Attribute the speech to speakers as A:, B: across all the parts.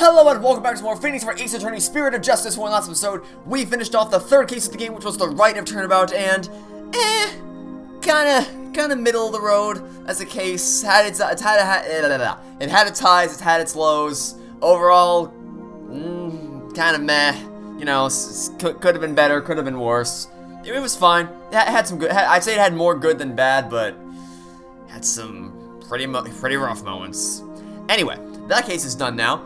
A: Hello and welcome back to more Phoenix Wright Ace Attorney Spirit of Justice. One last episode, we finished off the third case of the game, which was the right of Turnabout, and kinda middle of the road as a case. It had its highs, it had its lows. Overall, kinda meh. You know, could have been better, could have been worse. It was fine. It had some good. I'd say it had more good than bad, but had some pretty rough moments. Anyway, that case is done now.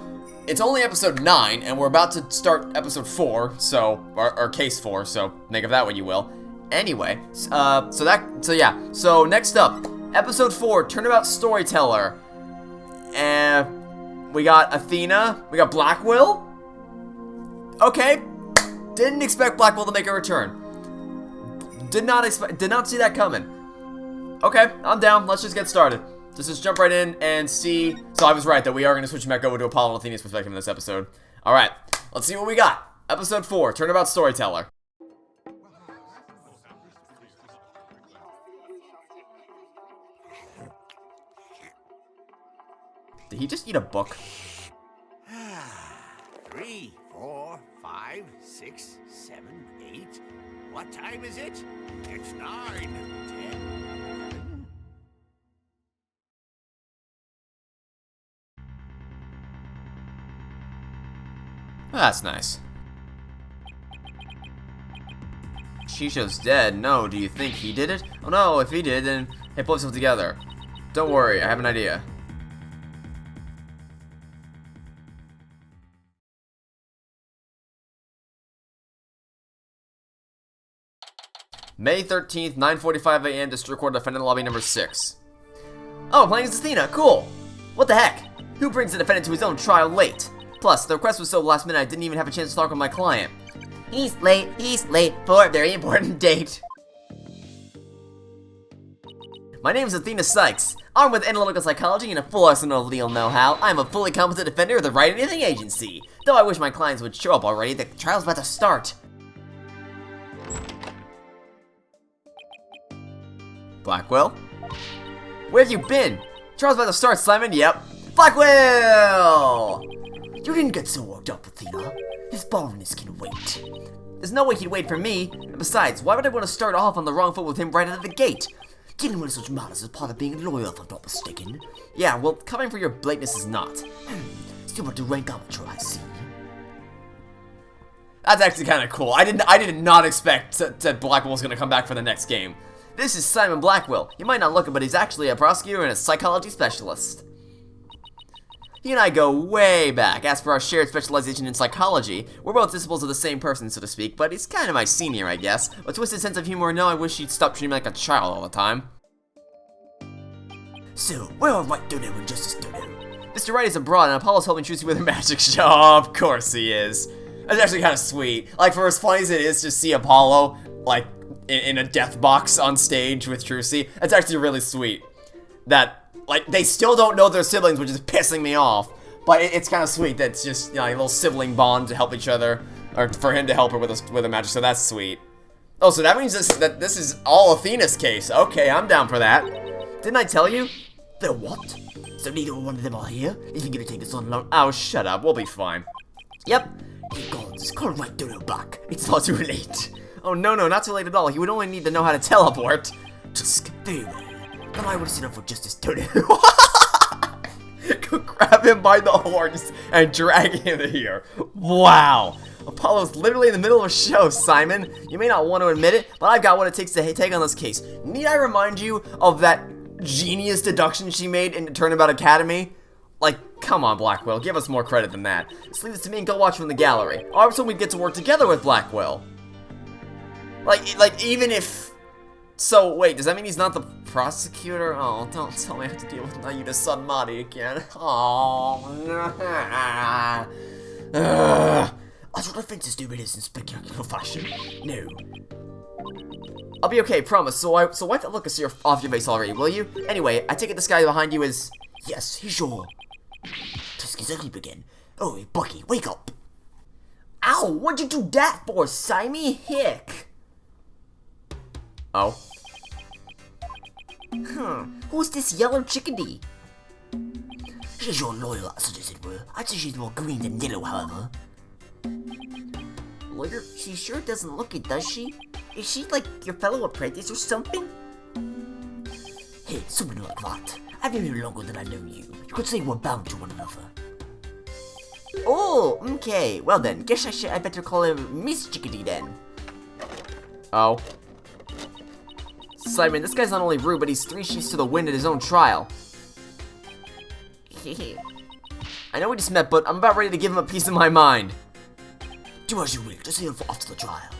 A: It's only episode 9, and we're about to start episode 4, so, or case 4, so make of that what you will. Anyway, so next up, episode 4, Turnabout Storyteller. We got Athena, we got Blackquill. Okay, didn't expect Blackquill to make a return. Did not see that coming. Okay, I'm down, let's just get started. Just jump right in and see. So I was right that we are going to switch back over to Apollo and Athena's perspective in this episode. Alright, let's see what we got. Episode 4, Turnabout Storyteller. Did he just eat a book?
B: 3, 4, 5, 6, 7, 8. What time is it? It's 9, 10.
A: That's nice. Shisha's dead. No, do you think he did it? Oh no, if he did, then hey, pull yourself together. Don't worry, I have an idea. May 13th, 9:45 a.m. District Court, Defendant Lobby number 6. Oh, playing as Athena, cool! What the heck? Who brings the defendant to his own trial late? Plus, the request was so last minute I didn't even have a chance to talk with my client. He's late for a very important date. My name is Athena Sykes. Armed with analytical psychology and a full arsenal of legal know-how, I am a fully competent defender of the Right Anything Agency. Though I wish my clients would show up already, the trial's about to start. Blackquill? Where have you been? Trial's about to start, Simon. Yep. Blackquill! You didn't get so worked up, Athena. His baldness can wait. There's no way he'd wait for me. And besides, why would I want to start off on the wrong foot with him right out of the gate? Dealing with such matters is part of being loyal, if I'm not mistaken. Yeah, well, covering for your blankness is not. Still want to rank amateur, I see. That's actually kind of cool. I did not expect that Blackquill was going to come back for the next game. This is Simon Blackquill. You might not look it, but he's actually a prosecutor and a psychology specialist. He and I go way back. As for our shared specialization in psychology, we're both disciples of the same person, so to speak, but he's kind of my senior, I guess. A twisted sense of humor, no, I wish he'd stop treating me like a child all the time. So, we're all right, Dodo and Justice Dodo. Mr. Wright is abroad, and Apollo's helping Trucy with her magic show. Oh, of course he is. That's actually kind of sweet. Like, for as funny as it is to see Apollo, like, in a death box on stage with Trucy, it's actually really sweet. That, like, they still don't know their siblings, which is pissing me off. But it's kind of sweet that it's just, you know, a little sibling bond to help each other, or for him to help her with a magic, so that's sweet. Oh, so that means that this is all Athena's case. Okay, I'm down for that. Didn't I tell you? The what? So neither one of them are here? If you're gonna take this on alone. Oh, shut up, we'll be fine. Yep. Hey gods, call right Dodo back. It's not too late. Oh, no, not too late at all. He would only need to know how to teleport. Just very well. Then I would sit up for Justice Dodo. Go grab him by the horns and drag him here. Wow. Apollo's literally in the middle of a show, Simon. You may not want to admit it, but I've got what it takes to take on this case. Need I remind you of that genius deduction she made in Turnabout Academy? Like, come on, Blackquill. Give us more credit than that. Just leave this to me and go watch from the gallery. I was hoping we'd get to work together with Blackquill. Like, even if... So, wait, does that mean he's not the prosecutor? Oh, don't tell me I have to deal with Nayuda's son, Mari, again. Oh, I should offenses do it in spectacular fashion. No. I'll be okay, promise. So wipe that look off your face already, will you? Anyway, I take it this guy behind you is... Yes, he's sure. Tusk is asleep again. Oh, Bucky, wake up. Ow, what'd you do that for, Simon? Hick. Oh. Who's this yellow chickadee?
C: She's your loyal asset, as it were. I'd say she's more green than yellow, however.
D: Lawyer, she sure doesn't look it, does she? Is she like your fellow apprentice or something?
C: Hey, something like that. I've been here longer than I know you. You could say we're bound to one another.
D: Oh, okay. Well then, guess I better call her Miss Chickadee then.
A: Oh. Simon, this guy's not only rude, but he's 3 sheets to the wind at his own trial. I know we just met, but I'm about ready to give him a piece of my mind.
C: Do as you will, just here for after the trial.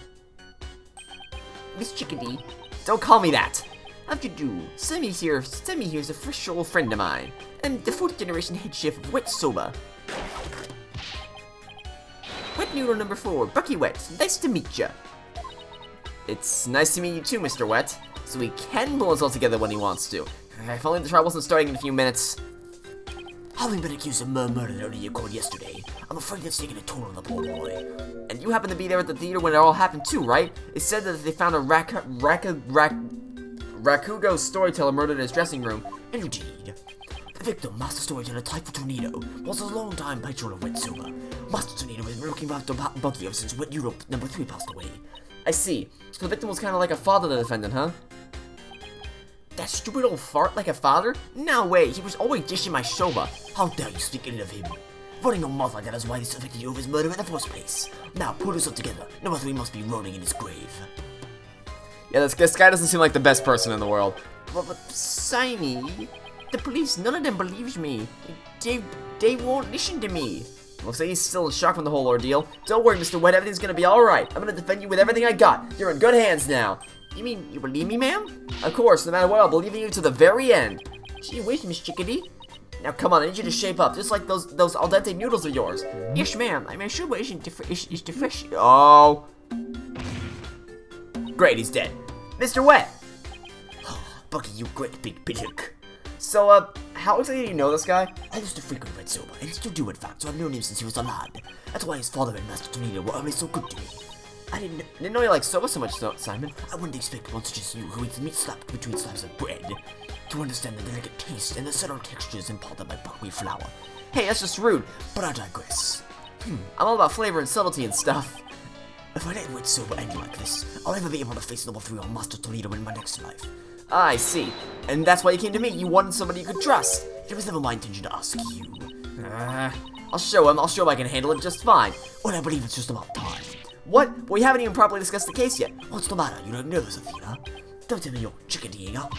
D: Miss Chickadee,
A: Don't call me that.
D: how'd you do? Sammy here's a fresh old friend of mine. I'm the 4th generation head chef of Wet Soba. Wet noodle number 4, Bucky Wet. Nice to meet ya.
A: It's nice to meet you too, Mr. Wet. So he can pull us all together when he wants to. If only the trial wasn't starting in a few minutes.
C: Having been accused of murder earlier in court yesterday, I'm afraid that's taken a toll on the poor boy.
A: And you happened to be there at the theater when it all happened too, right? It said that they found a Rakugo Storyteller murdered in his dressing room.
C: Indeed. The victim, Master Storyteller Typhoon Tornado, was a long-time patron of Wet Soba. Master Tornado has been looking after both of you since Wet Europe number 3 passed away.
A: I see. So the victim was kind of like a father to the defendant, huh?
D: That stupid old fart like a father? No way, he was always dishing my soba.
C: How dare you speak ill of him? Running your mouth like that is why he suspected you of his murder in the first place. Now, put us all together. Number 3 must be rolling in his grave.
A: Yeah, this guy doesn't seem like the best person in the world.
D: But Simey, the police, none of them believes me. They won't listen to me.
A: Looks like he's still in shock from the whole ordeal. Don't worry, Mr. Wet, everything's gonna be alright. I'm gonna defend you with everything I got. You're in good hands now.
D: You mean you believe me, ma'am?
A: Of course, no matter what, I'll believe in you to the very end.
D: Gee whiz, Miss Chickadee.
A: Now come on, I need you to shape up, just like those al dente noodles of yours.
D: Yes, ma'am. I mean, sure, isn't is the fresh.
A: Oh. Great, he's dead. Mr. Wet!
C: Bucky, you great big piddock.
A: So, how exactly do you know this guy?
C: I used to frequent Wet Soba, and still do in fact, so I've known him since he was a lad. That's why his father and Master Tornado were always so good to me.
A: I didn't know you liked soba so much, Simon.
C: I wouldn't expect one such as you, who eats meat slapped between slabs of bread, to understand the delicate taste and the subtle textures imparted by buckwheat flour.
A: Hey, that's just rude.
C: But I digress.
A: I'm all about flavor and subtlety and stuff.
C: If I let Wet Soba end like this, I'll never be able to face number 3 on Master Toledo in my next life.
A: I see. And that's why you came to me. You wanted somebody you could trust.
C: It was never my intention to ask you.
A: I'll show him I can handle it just fine.
C: Well, I believe it's just about time.
A: What? Well, we haven't even properly discussed the case yet.
C: What's the matter? You look nervous, Athena. Don't tell me you're chickadeeing out.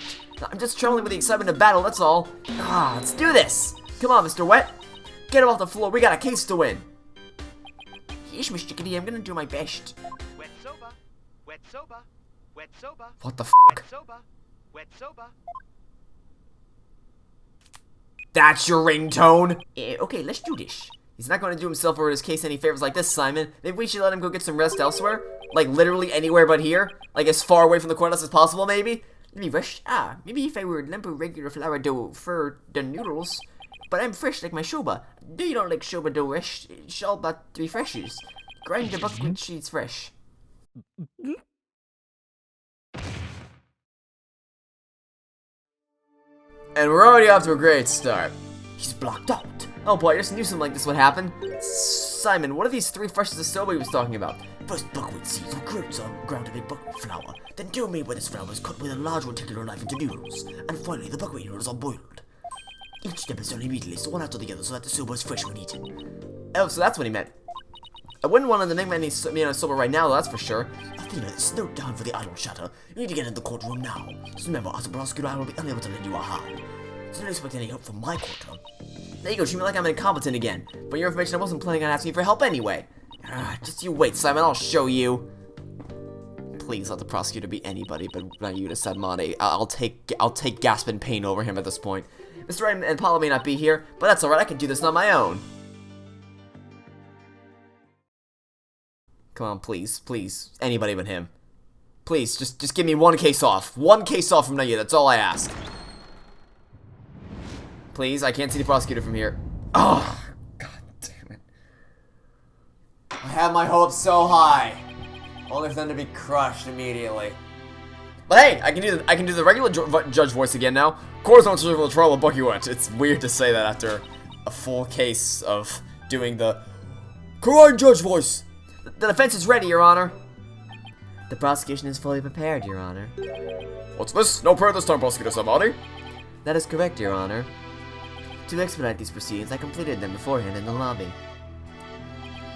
A: I'm just trembling with the excitement of battle, that's all. Let's do this. Come on, Mr. Wet. Get him off the floor. We got a case to win.
D: Yes, Miss Chickadee, I'm gonna do my best.
B: Wet soba, wet soba, wet soba.
A: What the f***?
B: Wet soba, wet soba.
A: That's your ringtone?
D: Okay, let's do this.
A: He's not going to do himself or his case any favors like this, Simon. Maybe we should let him go get some rest elsewhere? Like, literally anywhere but here? Like, as far away from the courthouse as possible, maybe?
D: Let me rest. Maybe if I were limp regular flour dough for the noodles. But I'm fresh like my soba. Do you don't like soba dough fresh? It's all about 3 freshes. Grind the buckwheat sheets fresh.
A: And we're already off to a great start.
C: He's blocked out.
A: Oh boy, I just knew something like this would happen. Simon, what are these 3 freshes of soba he was talking about?
C: First, buckwheat seeds were ground to make buckwheat flour. Then dough made with this flour was cut with a large reticular knife into noodles. And finally, the buckwheat noodles are boiled. Each step is done immediately, so one after the other, so that the soba is fresh when eaten.
A: Oh, so that's what he meant. I wouldn't want him to make any soba right now, though, that's for sure.
C: Athena, it's no time for the idle chatter. You need to get in the courtroom now. Just remember, as a prosecutor, I will be unable to lend you a hand. So don't expect any help from my courtroom.
A: There you go, treat me like I'm incompetent again. But your information, I wasn't planning on asking you for help anyway. Just you wait, Simon, I'll show you. Please let the prosecutor be anybody but not you to Sadmani. I'll take gasp and pain over him at this point. Mr. Wright and Paula may not be here, but that's alright, I can do this on my own. Come on, please, anybody but him. Please, just give me 1 case off. 1 case off from now, that's all I ask. Please, I can't see the prosecutor from here. Oh, god damn it. I had my hopes so high, only for them to be crushed immediately. But hey, I can do the regular judge voice again now. Of course, I'm the trial of Bucky Wet. It's weird to say that after a full case of doing the Crime Judge voice.
D: The defense is ready, Your Honor. The prosecution is fully prepared, Your Honor.
A: What's this? No prayer this time, Prosecutor somebody.
D: That is correct, Your Honor. To expedite these proceedings, I completed them beforehand in the lobby.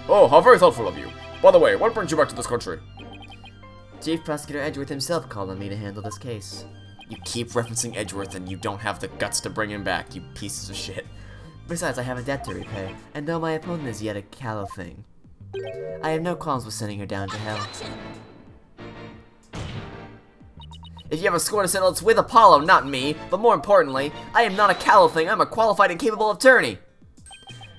A: Oh, how very thoughtful of you. By the way, what brings you back to this country?
D: Chief Prosecutor Edgeworth himself called on me to handle this case.
A: You keep referencing Edgeworth and you don't have the guts to bring him back, you pieces of shit.
D: Besides, I have a debt to repay, and though my opponent is yet a callow thing, I have no qualms with sending her down to hell.
A: If you have a score to settle, it's with Apollo, not me. But more importantly, I am not a callow thing, I'm a qualified and capable attorney.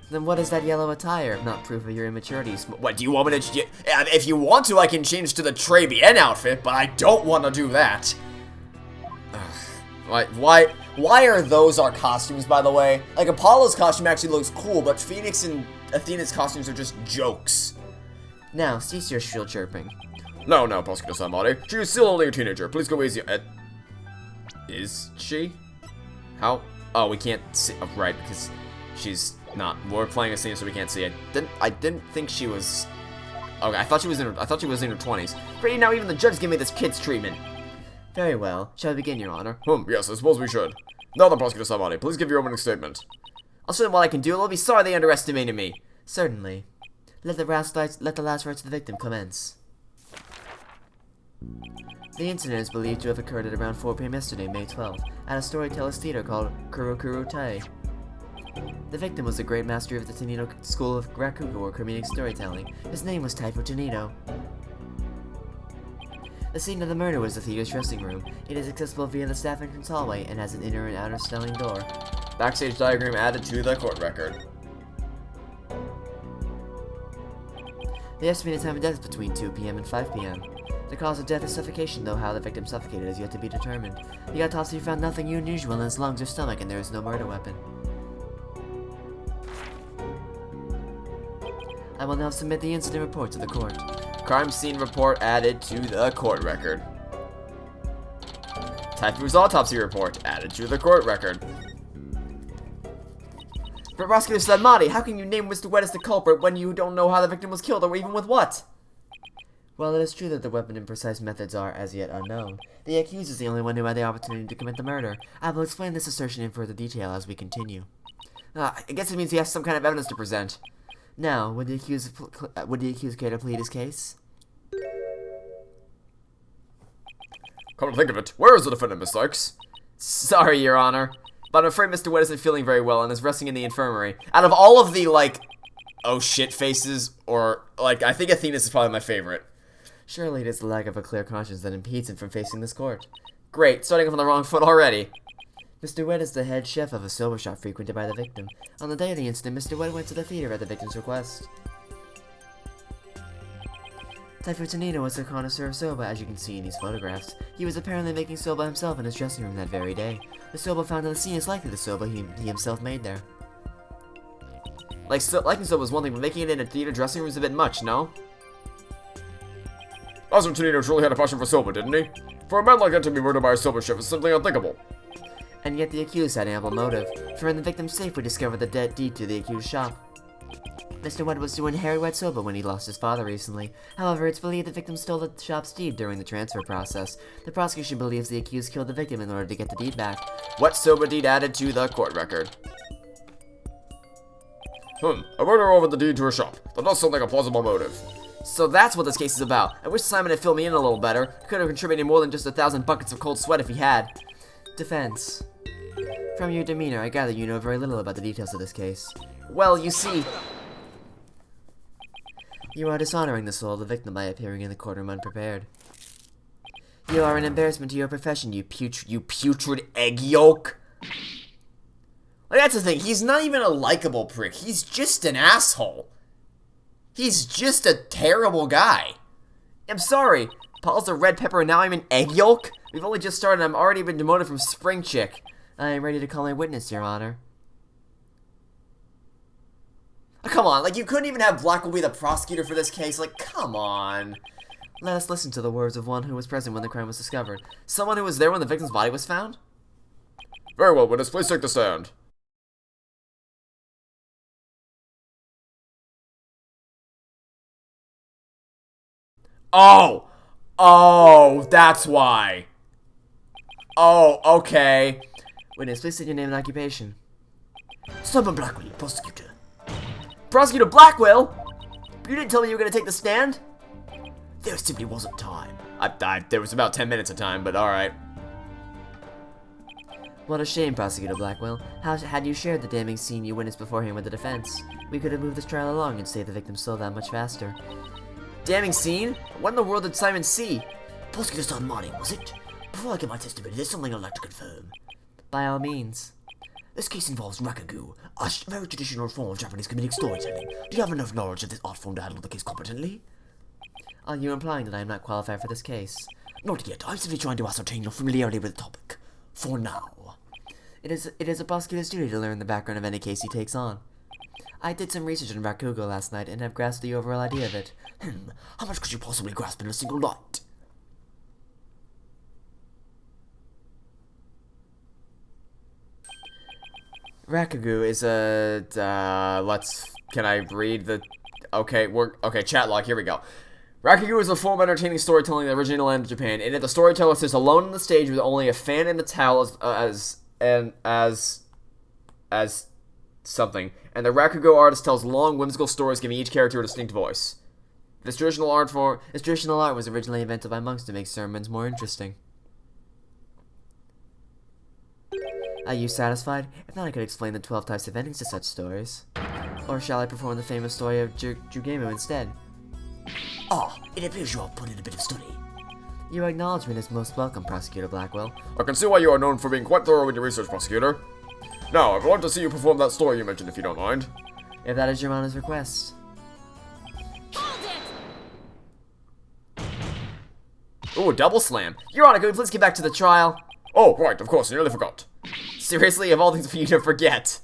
D: Then what is that yellow attire, if not proof of your immaturity?
A: What, do you want me to... If you want to, I can change to the Trebien outfit, but I don't want to do that. Why are those our costumes, by the way? Like, Apollo's costume actually looks cool, but Phoenix and Athena's costumes are just jokes.
D: Now, cease your shrill chirping.
A: No, Prosecutor somebody. She is still only a teenager. Please go easy. Is she? How? Oh, we can't see. Oh, right, because she's not. We're playing a scene, so we can't see. I didn't think she was. Okay, I thought she was in her 20s. Pretty now, even the judge gave me this kid's treatment.
D: Very well. Shall we begin, Your Honor?
A: Yes, I suppose we should. Now then, Prosecutor somebody, please give your opening statement.
D: I'll show them what I can do, and they'll be sorry they underestimated me. Certainly. Let the last rites of the victim commence. The incident is believed to have occurred at around 4 p.m. yesterday, May 12th, at a Storyteller's theater called Kurokuro Tai. The victim was a great master of the Tenino School of Rakugo or comedic storytelling. His name was Taifu Tenino. The scene of the murder was the theater's dressing room. It is accessible via the staff entrance hallway and has an inner and outer sliding door.
A: Backstage diagram added to the court record.
D: The estimated time of death is between 2 p.m. and 5 p.m. The cause of death is suffocation, though how the victim suffocated is yet to be determined. The autopsy found nothing unusual in his lungs or stomach, and there is no murder weapon. I will now submit the incident report to the court.
A: Crime scene report added to the court record. Taifu's autopsy report added to the court record.
D: But Prosecutor Sladmati, how can you name Mr. Wet as the culprit when you don't know how the victim was killed or even with what? Well, it is true that the weapon and precise methods are as yet unknown. The accused is the only one who had the opportunity to commit the murder. I will explain this assertion in further detail as we continue.
A: I guess it means he has some kind of evidence to present.
D: Now, would the accused care to plead his case?
A: Come to think of it, where is the defendant, Miss Sykes?
D: Sorry, Your Honor,
A: but I'm afraid Mr. Wet isn't feeling very well and is resting in the infirmary. Out of all of the, like, oh shit faces, or, like, I think Athena's is probably my favorite.
D: Surely it is the lack of a clear conscience that impedes him from facing this court.
A: Great, starting off on the wrong foot already.
D: Mr. Wet is the head chef of a soba shop frequented by the victim. On the day of the incident, Mr. Wet went to the theater at the victim's request. Taifu Tenino was a connoisseur of soba, as you can see in these photographs. He was apparently making soba himself in his dressing room that very day. The soba found on the scene is likely the soba he himself made there.
A: Liking soba is one thing, but making it in a theater dressing room is a bit much, no? Master Tenino truly had a passion for soba, didn't he? For a man like that to be murdered by a soba chef is simply unthinkable.
D: And yet the accused had ample motive, for in the victim's safe we discovered the deed to the accused's shop. Mr. Wet was to inherit wet soba when he lost his father recently. However, it's believed the victim stole the shop's deed during the transfer process. The prosecution believes the accused killed the victim in order to get the deed back.
A: Wet soba deed added to the court record. A murder over the deed to a shop. That does sound like a plausible motive.
D: So that's what this case is about. I wish Simon had filled me in a little better. Could have contributed more than just 1,000 buckets of cold sweat if he had. Defense. From your demeanor, I gather you know very little about the details of this case.
A: Well, you see...
D: You are dishonoring the soul of the victim by appearing in the courtroom unprepared. You are an embarrassment to your profession, you putrid egg yolk.
A: Like, that's the thing, he's not even a likable prick. He's just an asshole. He's just a terrible guy. I'm sorry. Paul's a red pepper and now I'm an egg yolk? We've only just started and I'm already been demoted from spring chick.
D: I am ready to call my witness, Your Honor.
A: Oh, come on, like, you couldn't even have Blackwell be the prosecutor for this case? Like, come on.
D: Let us listen to the words of one who was present when the crime was discovered.
A: Someone who was there when the victim's body was found? Very well, witness, please take the stand. Oh! Oh, that's why. Oh, okay.
D: Witness, please state your name and occupation.
C: Simon Blackwell, prosecutor.
A: Prosecutor Blackwell? You didn't tell me you were gonna take the stand?
C: There simply wasn't time.
A: There was about 10 minutes of time, but alright.
D: What a shame, Prosecutor Blackwell. Had you shared the damning scene you witnessed beforehand with the defense, we could have moved this trial along and saved the victim so that much faster.
A: Damning scene? What in the world did Simon see?
C: Prosecutor started morning, was it? Before I give my testimony, there's something I'd like to confirm.
D: By all means.
C: This case involves rakugo, a very traditional form of Japanese comedic storytelling. Do you have enough knowledge of this art form to handle the case competently?
D: Are you implying that I am not qualified for this case?
C: Not yet. I'm simply trying to ascertain your familiarity with the topic. For now.
D: It is a prosecutor's duty to learn the background of any case he takes on. I did some research on rakugo last night and have grasped the overall idea of it.
C: How much could you possibly grasp in a single night?
A: Rakugo is a, can I read the, okay, chat log, here we go. Rakugo is a form of entertaining storytelling in the original land of Japan, in it the storyteller sits alone on the stage with only a fan and a towel as something, and the Rakugo artist tells long, whimsical stories giving each character a distinct voice. This traditional art
D: was originally invented by monks to make sermons more interesting. Are you satisfied? If not, I could explain the 12 types of endings to such stories. Or shall I perform the famous story of Jugemu instead?
C: It appears you have put in a bit of study.
D: Your acknowledgement is most welcome, Prosecutor Blackwell.
A: I can see why you are known for being quite thorough in your research, Prosecutor. Now, I would like to see you perform that story you mentioned, if you don't mind.
D: If that is your Honor's request.
A: Ooh, double slam. Your Honor, could we please get back to the trial? Oh, right, of course, I nearly forgot. Seriously, of all things for you to forget.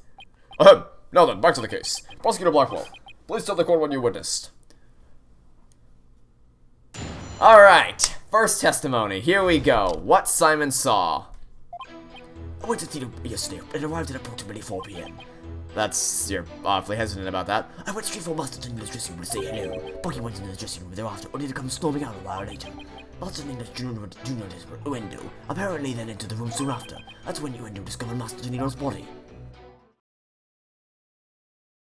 E: Ahem. Now then, back to the case. Prosecutor Blackwell, please tell the court what you witnessed.
A: Alright, first testimony. Here we go. What Simon saw.
C: I went to theater yesterday and arrived at approximately 4 p.m.
A: You're awfully hesitant about that.
C: I went straight for Master Tina's dressing room to say hello. Bucky went into the dressing room thereafter, only to come storming out a while later. Master Tina's junior Uendo apparently then entered the room soon after. That's when Uendo discovered Master Tina's body.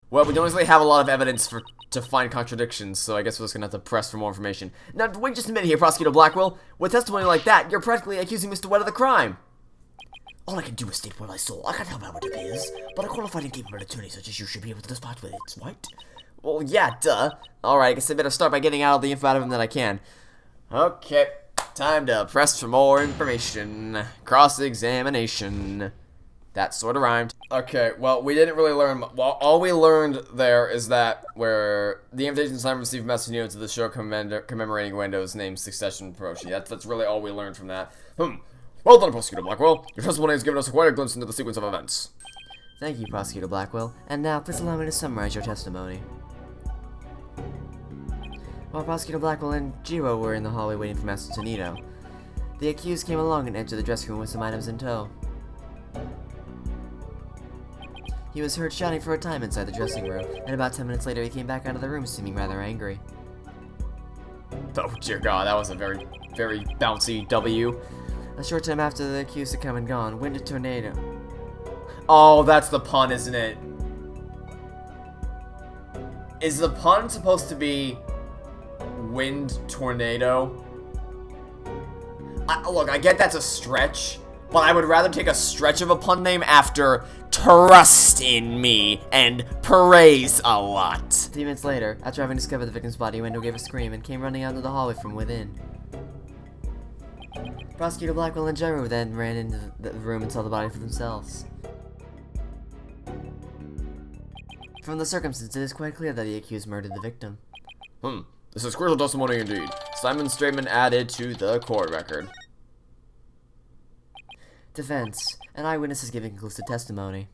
A: Well, we don't really have a lot of evidence to find contradictions, so I guess we're just gonna have to press for more information. Now, wait just a minute here, Prosecutor Blackwell. With testimony like that, you're practically accusing Mr. Wett of the crime.
C: All I can do is state what I saw. I can't help how it appears, but a qualified and capable attorney such as you should be able to dispatch with it, right?
A: Well, yeah, duh. Alright, I guess I better start by getting out all the info out of him that I can. Okay, time to press for more information. Cross-examination. That sort of rhymed.
E: Okay, well, we didn't really learn. Well, all we learned there is that where the invitation Simon received message to the show commemorating Wendo's name succession promotion. That's really all we learned from that. Well done, Prosecutor Blackwell. Your testimony has given us quite a glimpse into the sequence of events.
D: Thank you, Prosecutor Blackwell. And now, please allow me to summarize your testimony. While Prosecutor Blackwell and Geiru were in the hallway waiting for Master Tonito, the accused came along and entered the dressing room with some items in tow. He was heard shouting for a time inside the dressing room, and about 10 minutes later he came back out of the room seeming rather angry.
A: Oh dear God, that was a very, very bouncy W.
D: A short time after the accused had come and gone, wind and tornado.
A: Oh, that's the pun, isn't it? Is the pun supposed to be wind tornado? Look, I get that's a stretch, but I would rather take a stretch of a pun name after trust in me and praise a lot.
D: 3 minutes later, after having discovered the victim's body, Wendo gave a scream and came running out into the hallway from within. Prosecutor Blackwell and Geiru then ran into the room and saw the body for themselves. From the circumstances, it is quite clear that the accused murdered the victim.
E: This is crucial testimony indeed.
A: Simon's statement added to the court record.
D: Defense. An eyewitness is giving conclusive testimony.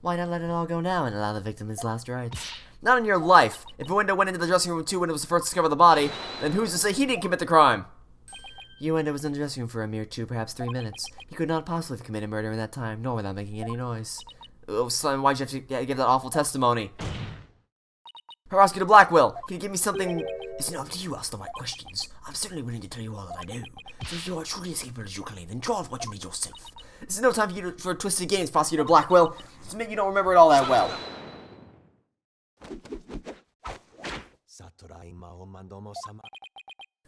D: Why not let it all go now and allow the victim his last rites?
A: Not in your life. If Uendo went into the dressing room too when it was the first to discover the body, then who's to say he didn't commit the crime?
D: Uendo was in the dressing room for a mere 2, perhaps 3 minutes. He could not possibly have committed murder in that time, nor without making any noise.
A: Oh, Simon, why'd you have to give that awful testimony? Prosecutor Blackwell, can you give me something?
C: It's not up to you to ask the right questions. I'm certainly willing to tell you all that I know. So if you are truly as capable as you claim, then draw out what you need yourself.
A: This is no time for twisted games, Prosecutor Blackwell. Just admit you don't remember it all that well.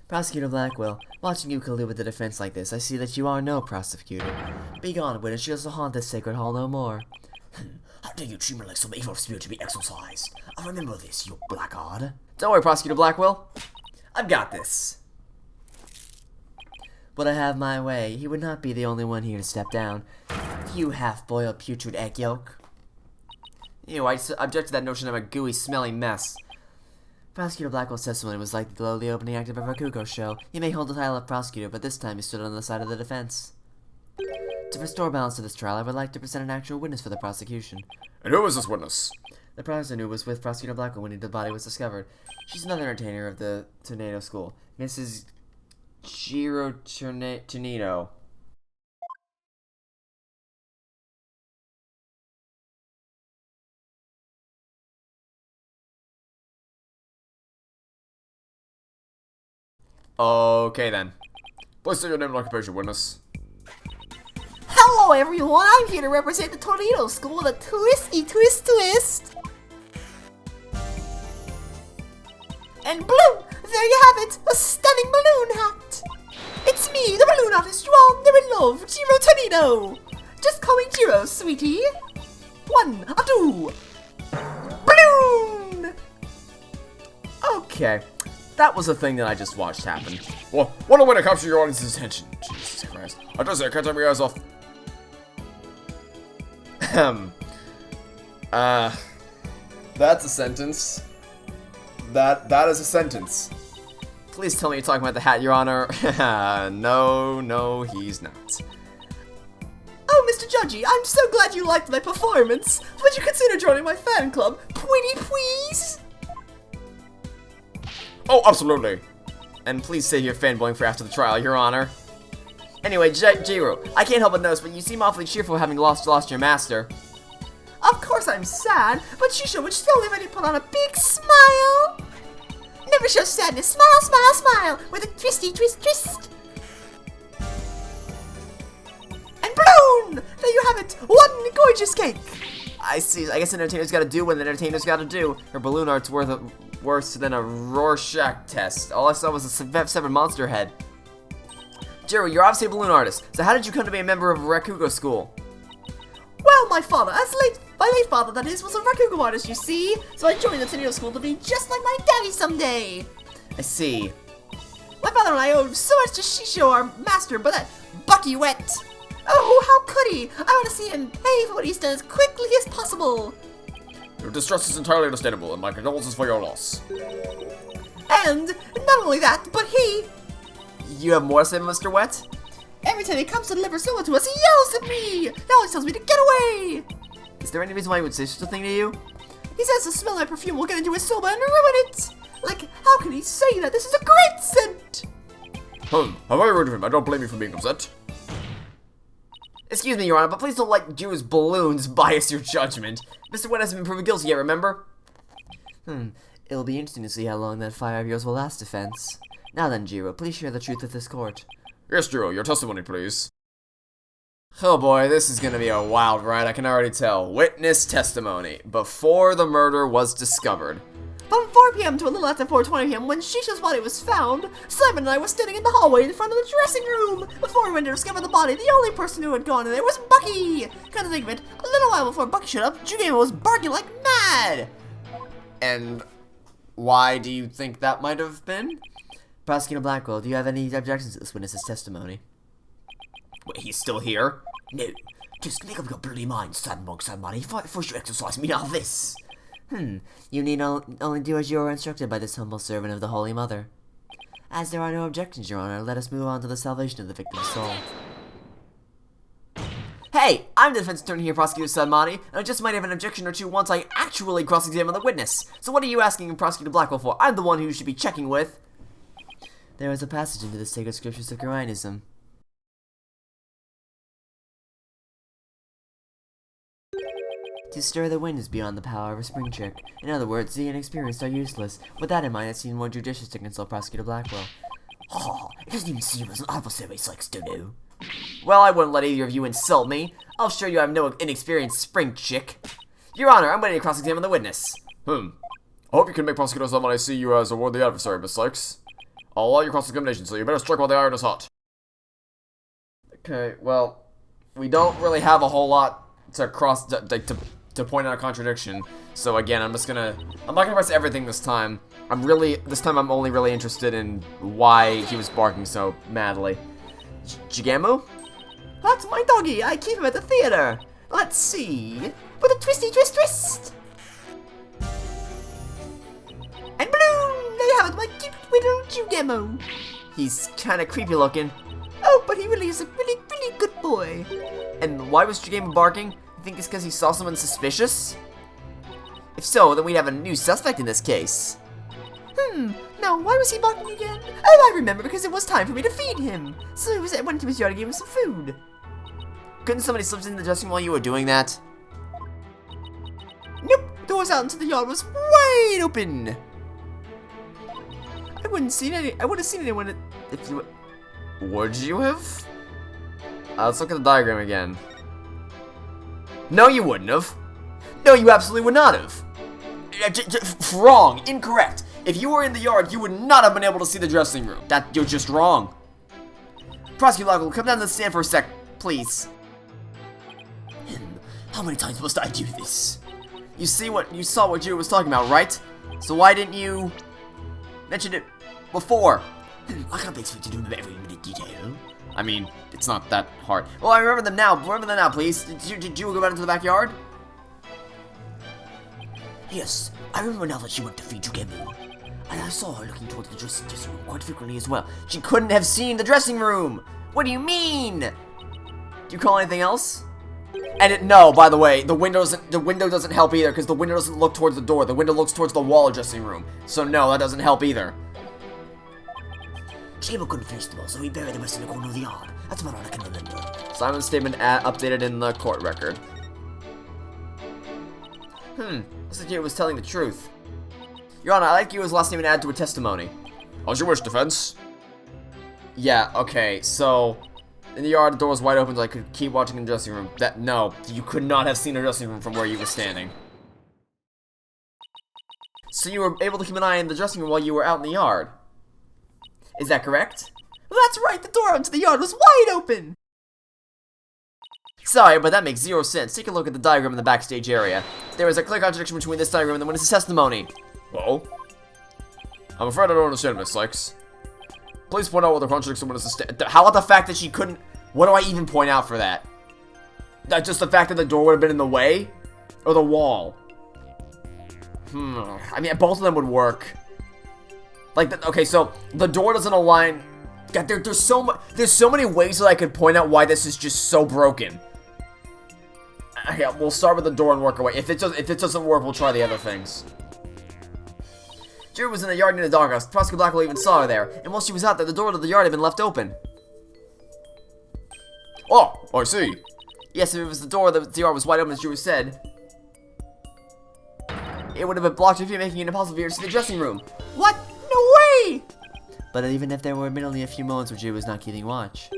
A: Prosecutor Blackwell, watching you collude with the defense like this, I see that you are no prosecutor. Begone, witness, she doesn't haunt this sacred hall no more.
C: How dare you treat me like some evil spirit to be exorcised? I remember this, you blackguard.
A: Don't worry, Prosecutor Blackwell. I've got this. Would I have my way, he would not be the only one here to step down. You half-boiled putrid egg yolk. Ew, I object to that notion of a gooey, smelly mess. Prosecutor Blackwell's testimony was like the lowly opening act of a Rakugo show. He may hold the title of prosecutor, but this time he stood on the side of the defense. To restore balance to this trial, I would like to present an actual witness for the prosecution.
E: And who is this witness?
A: The prosecutor was with Prosecutor Blackwell when the body was discovered. She's another entertainer of the Tornado School, Mrs. Geiru Tornado.
E: Okay then. Please state your name and occupation, witness.
D: Hello everyone, I'm here to represent the Tornado School, the Twisty Twist Twist! And bloom! There you have it! A stunning balloon hat! It's me, the balloon artist you all know and love, Geiru Tornado! Just call me Geiru, sweetie! 1, 2, balloon!
A: Okay, that was a thing that I just watched happen.
E: Well, what a way to capture your audience's attention. Jesus Christ. I just say I can't take my eyes off. That's a sentence. That is a sentence.
A: Please tell me you're talking about the hat, Your Honor. No, he's not.
D: Oh, Mr. Judgy, I'm so glad you liked my performance! Would you consider joining my fan club? Pretty please?
E: Oh, absolutely.
A: And please save your fanboying for after the trial, Your Honor. Anyway, Geiru, I can't help but notice, but you seem awfully cheerful having lost your master.
D: Of course I'm sad, but Shisha would still already put on a big smile. Never show sadness. Smile, smile, smile, with a twisty twist twist. And balloon! There you have it, one gorgeous cake.
A: I see. I guess an entertainer's gotta do what an entertainer's gotta do. Her balloon art's worse than a Rorschach test. All I saw was a severed monster head. Geiru, you're obviously a balloon artist, so how did you come to be a member of Rakugo School?
D: Well, my father, my late father, that is, was a Rakugo artist, you see. So I joined the Tornado School to be just like my daddy someday.
A: I see.
D: My father and I owe so much to Shisho, our master, but that Bucky wet. Oh, how could he? I want to see him pay for what he's done as quickly as possible.
E: Your distress is entirely understandable, and my condolences for your loss.
D: And not only that, but he...
A: You have more to say, Mr. Wet?
D: Every time he comes to deliver someone to us, he yells at me! Now he tells me to get away!
A: Is there any reason why he would say such a thing to you?
D: He says the smell of my perfume will get into his soba and ruin it! Like, how can he say that? This is a great scent!
E: Have I ruined him? I don't blame you for being upset.
A: Excuse me, Your Honor, but please don't let Geiru's balloons bias your judgment. Mr. Wet hasn't been proven guilty yet, remember? It'll be interesting to see how long that fire of yours will last, defense. Now then, Geiru, please share the truth with this court.
E: Yes, Geiru, your testimony, please.
A: Oh boy, this is gonna be a wild ride, I can already tell. Witness testimony. Before the murder was discovered.
D: From 4 p.m. to a little after 4:20 p.m. when Shisha's body was found, Simon and I were standing in the hallway in front of the dressing room. Before we went to discover the body, the only person who had gone in there was Bucky. Come to think of it, a little while before Bucky showed up, Jugame was barking like mad.
A: And why do you think that might have been? Prosecutor Blackwell, do you have any objections to this witness's testimony?
E: Wait, he's still here?
C: No, just make up your bloody mind, sandbog somebody. First you exercise me, now this.
A: You need only do as you are instructed by this humble servant of the Holy Mother. As there are no objections, Your Honor, let us move on to the salvation of the victim's soul. Hey, I'm the defense attorney here, Prosecutor Sanmani, and I just might have an objection or two once I actually cross-examine the witness. So what are you asking Prosecutor Blackwell for? I'm the one who you should be checking with. There is a passage into the sacred scriptures of Geiruism.
D: To stir the wind is beyond the power of a spring chick. In other words, the inexperienced are useless. With that in mind, it seemed more judicious to consult Prosecutor Blackwell.
C: Oh, it doesn't even seem as an adversary likes to do.
A: Well, I wouldn't let either of you insult me. I'll show you I'm no inexperienced spring chick. Your Honor, I'm ready to cross-examine the witness.
E: I hope you can make prosecutor someone I see you as a worthy adversary, Miss Sykes. I'll allow your cross-examination, so you better strike while the iron is hot.
A: Okay, well, we don't really have a whole lot to point out a contradiction. So again, I'm not gonna press everything this time. This time I'm only really interested in why he was barking so madly. Jigamu?
D: That's my doggy. I keep him at the theater. Let's see. With a twisty twist. And bloom! There you have it, my cute little Jigamu.
A: He's kind of creepy looking.
D: Oh, but he really is a really good boy.
A: And why was Jigamu barking? You think it's because he saw someone suspicious? If so, then we'd have a new suspect in this case.
D: Now, why was he barking again? Oh, I remember, because it was time for me to feed him. So I went to his yard to give him some food.
A: Couldn't somebody slip in the dressing room while you were doing that?
D: Nope, doors out into the yard was wide open. I would have seen anyone if you...
A: Would you have? Let's look at the diagram again. No, you wouldn't have. No, you absolutely would not have. Wrong. Incorrect. If you were in the yard, you would not have been able to see the dressing room. You're just wrong. Prosecutor Blackwell, come down to the stand for a sec, please.
C: How many times must I do this?
A: You saw what Geiru was talking about, right? So why didn't you mention it before?
C: I can't be expected to remember every minute detail.
A: I mean, it's not that hard. Well, I remember them now. Remember them now, please. Did you go out into the backyard?
C: Yes, I remember now that she went to feed Jigamu. And I saw her looking towards the dressing room quite frequently as well.
A: She couldn't have seen the dressing room. What do you mean? Do you call anything else? And no, by the way, the window doesn't help either, because the window doesn't look towards the door. The window looks towards the wall of the dressing room. So no, that doesn't help either.
C: Jigamu couldn't finish the wall, so he buried the rest in the corner of the yard. That's about all I can remember.
A: Simon's statement updated in the court record. Looks like Geiru was telling the truth. Your Honor, I'd like Geiru's last name and add to a testimony.
E: How's your wish, defense?
A: Yeah, okay, so... In the yard, the door was wide open so I could keep watching in the dressing room. No, you could not have seen the dressing room from where you were standing. So you were able to keep an eye on the dressing room while you were out in the yard. Is that correct?
D: Well, that's right, the door into the yard was wide open.
A: Sorry, but that makes zero sense. Take a look at the diagram in the backstage area. There is a clear contradiction between this diagram and the witness's testimony.
E: Well, I'm afraid I don't understand, Miss Sykes. Please point out what the contradiction in the witness's
A: How about the fact that she couldn't... What do I even point out for that? Just the fact that the door would have been in the way? Or the wall? I mean, both of them would work. Like, okay, so the door doesn't align. God, there's so many ways that I could point out why this is just so broken. Okay, we'll start with the door and work our way. If it doesn't work, we'll try the other things. Geiru was in the yard near the doghouse. Prosecutor Blackwell even saw her there, and while she was out there, the door to the yard had been left open.
E: Oh, I see.
A: Yes, if it was the door that the yard was wide open, as Geiru said, it would have been blocked if you're making it impossible for you to see the dressing room.
D: What? No way!
A: But even if there were admittedly a few moments where Geiru was not keeping watch,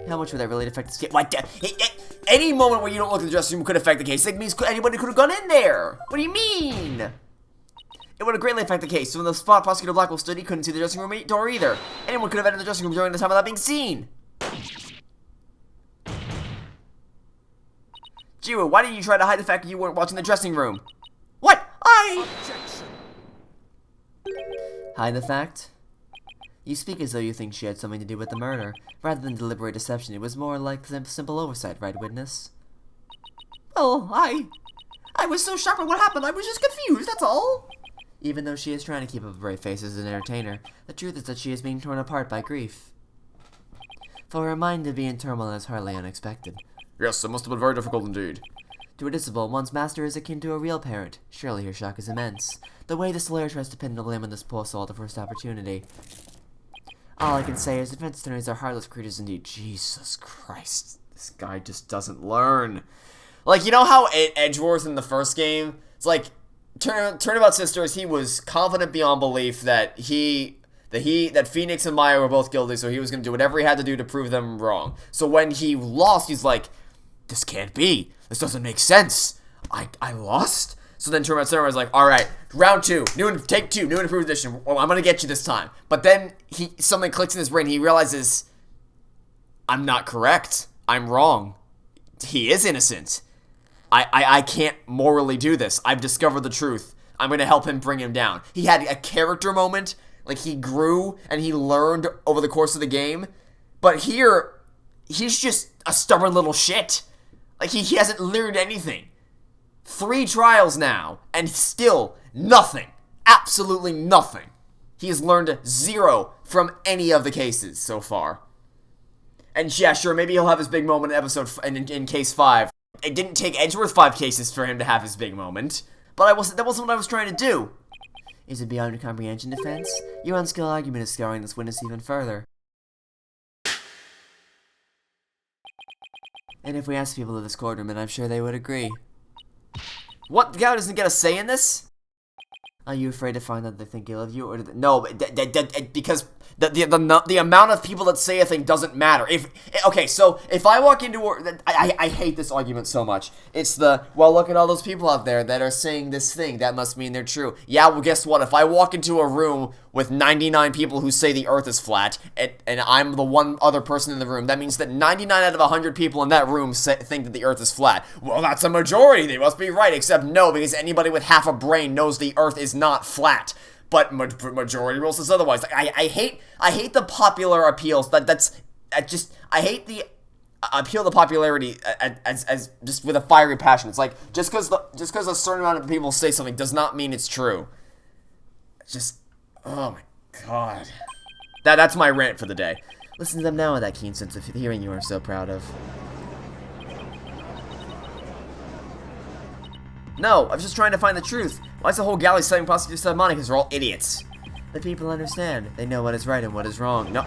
A: how much would that really affect this case? What? Any moment where you don't look at the dressing room could affect the case. That means anybody could have gone in there. What do you mean? It would have greatly affected the case. So in the spot Prosecutor Blackwell stood, he couldn't see the dressing room door either. Anyone could have entered the dressing room during the time without being seen. Geiru, why didn't you try to hide the fact that you weren't watching the dressing room?
D: What?
A: Hide the fact? You speak as though you think she had something to do with the murder. Rather than deliberate deception, it was more like simple oversight, right, witness?
D: Well, I was so shocked at what happened, I was just confused, that's all.
A: Even though she is trying to keep up a brave face as an entertainer, the truth is that she is being torn apart by grief. For her mind to be in turmoil is hardly unexpected.
E: Yes, it must have been very difficult indeed.
A: To a disciple, one's master is akin to a real parent. Surely her shock is immense. The way this lawyer tries to pin the blame on this poor soul at the first opportunity. All I can say is defense attorneys are heartless creatures indeed. Jesus Christ. This guy just doesn't learn.
E: Like, you know how Edgeworth in the first game, it's like, Turnabout Sisters, he was confident beyond belief that Phoenix and Maya were both guilty, so he was going to do whatever he had to do to prove them wrong. So when he lost, he's like, this can't be. This doesn't make sense. I lost? So then Turnabout Sisters was like, alright, round 2, take 2, new and improved edition. Well, I'm going to get you this time. But then something clicks in his brain. He realizes, I'm not correct. I'm wrong. He is innocent. I can't morally do this. I've discovered the truth. I'm going to help him bring him down. He had a character moment. Like, he grew and he learned over the course of the game. But here, he's just a stubborn little shit. Like, he hasn't learned anything. 3 trials now, and still nothing. Absolutely nothing. He has learned 0 from any of the cases so far. And yeah, sure, maybe he'll have his big moment in case 5. It didn't take Edgeworth 5 cases for him to have his big moment. But that wasn't what I was trying to do.
D: Is it beyond your comprehension, Defense? Your unskilled argument is scarring this witness even further. And if we ask people of this courtroom, then I'm sure they would agree.
E: What? The guy doesn't get a say in this?
D: Are you afraid to find out they think ill of you, or
E: No, because the amount of people that say a thing doesn't matter. Okay, so if I walk into I hate this argument so much. It's well, look at all those people out there that are saying this thing. That must mean they're true. Yeah, well, guess what? If I walk into a room with 99 people who say the Earth is flat, and I'm the one other person in the room, that means that 99 out of 100 people in that room think that the Earth is flat. Well, that's a majority. They must be right. Except no, because anybody with half a brain knows the Earth is not flat. But majority rule says otherwise. I hate the popular appeals. I hate the appeal to popularity as just with a fiery passion. It's like just because a certain amount of people say something does not mean it's true. It's just, oh my god. That's my rant for the day.
D: Listen to them now with that keen sense of hearing you are so proud of.
E: No, I was just trying to find the truth. Why is the whole galley citing Prosecutor Blackwell? Because they're all idiots.
D: The people understand. They know what is right and what is wrong.
E: No,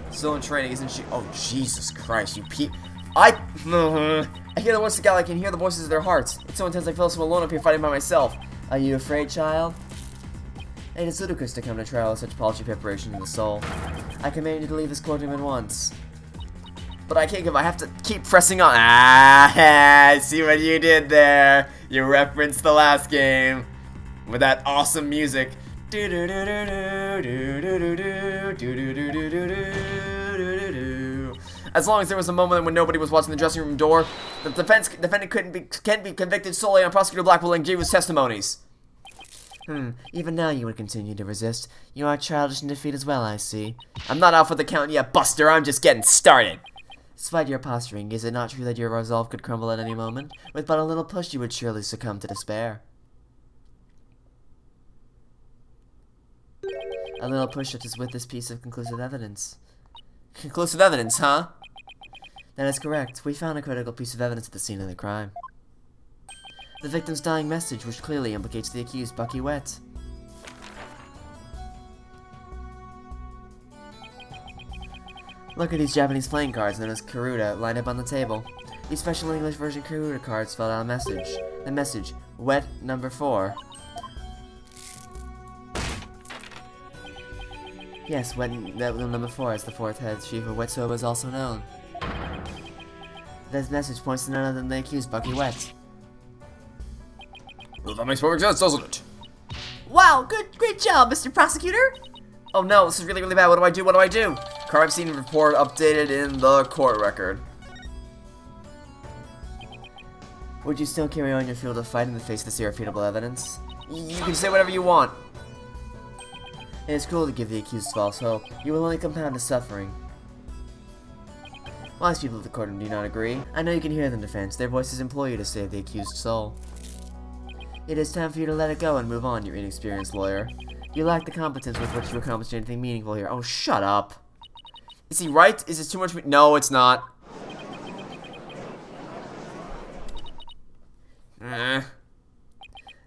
E: still in training, isn't she? Oh, Jesus Christ, you I hear the voices of the galley. I can hear the voices of their hearts. It's so intense I feel so alone up here fighting by myself.
D: Are you afraid, child? It is ludicrous to come to trial with such paltry preparation in the soul. I command you to leave this courtroom at once.
E: But I can't give. I have to keep pressing on. Ah, see what you did there. You referenced the last game with that awesome music. As long as there was a moment when nobody was watching the dressing room door, the defendant can't be convicted solely on Prosecutor Blackwell and Geiru's testimonies.
D: Even now you would continue to resist. You are childish in defeat as well, I see.
E: I'm not out for the count yet, Buster. I'm just getting started.
D: Despite your posturing, is it not true that your resolve could crumble at any moment? With but a little push, you would surely succumb to despair. A little push such as with this piece of conclusive evidence.
E: Conclusive evidence, huh?
D: That is correct. We found a critical piece of evidence at the scene of the crime. The victim's dying message, which clearly implicates the accused, Bucky Wet. Look at these Japanese playing cards known as Karuta lined up on the table. These special English version Karuta cards spelled out a message. The message, Wet number 4. Yes, Wet number 4 as the 4th head chief of Wet Soba is also known. This message points to none other than the accused, Bucky Wet.
E: Well, that makes perfect sense, doesn't it?
D: Wow, great job, Mr. Prosecutor!
E: Oh no, this is really, really bad. What do I do? Crime scene report updated in the court record.
D: Would you still carry on your field of fight in the face of this irrefutable evidence?
E: You can say whatever you want.
D: It is cruel to give the accused false hope. You will only compound his suffering. Wise people of the courtroom do not agree. I know you can hear them, Defense. Their voices implore you to save the accused soul. It is time for you to let it go and move on, you inexperienced lawyer. You lack the competence with which to accomplish anything meaningful here.
E: Oh, shut up. Is he right? Is this too much? No, it's not.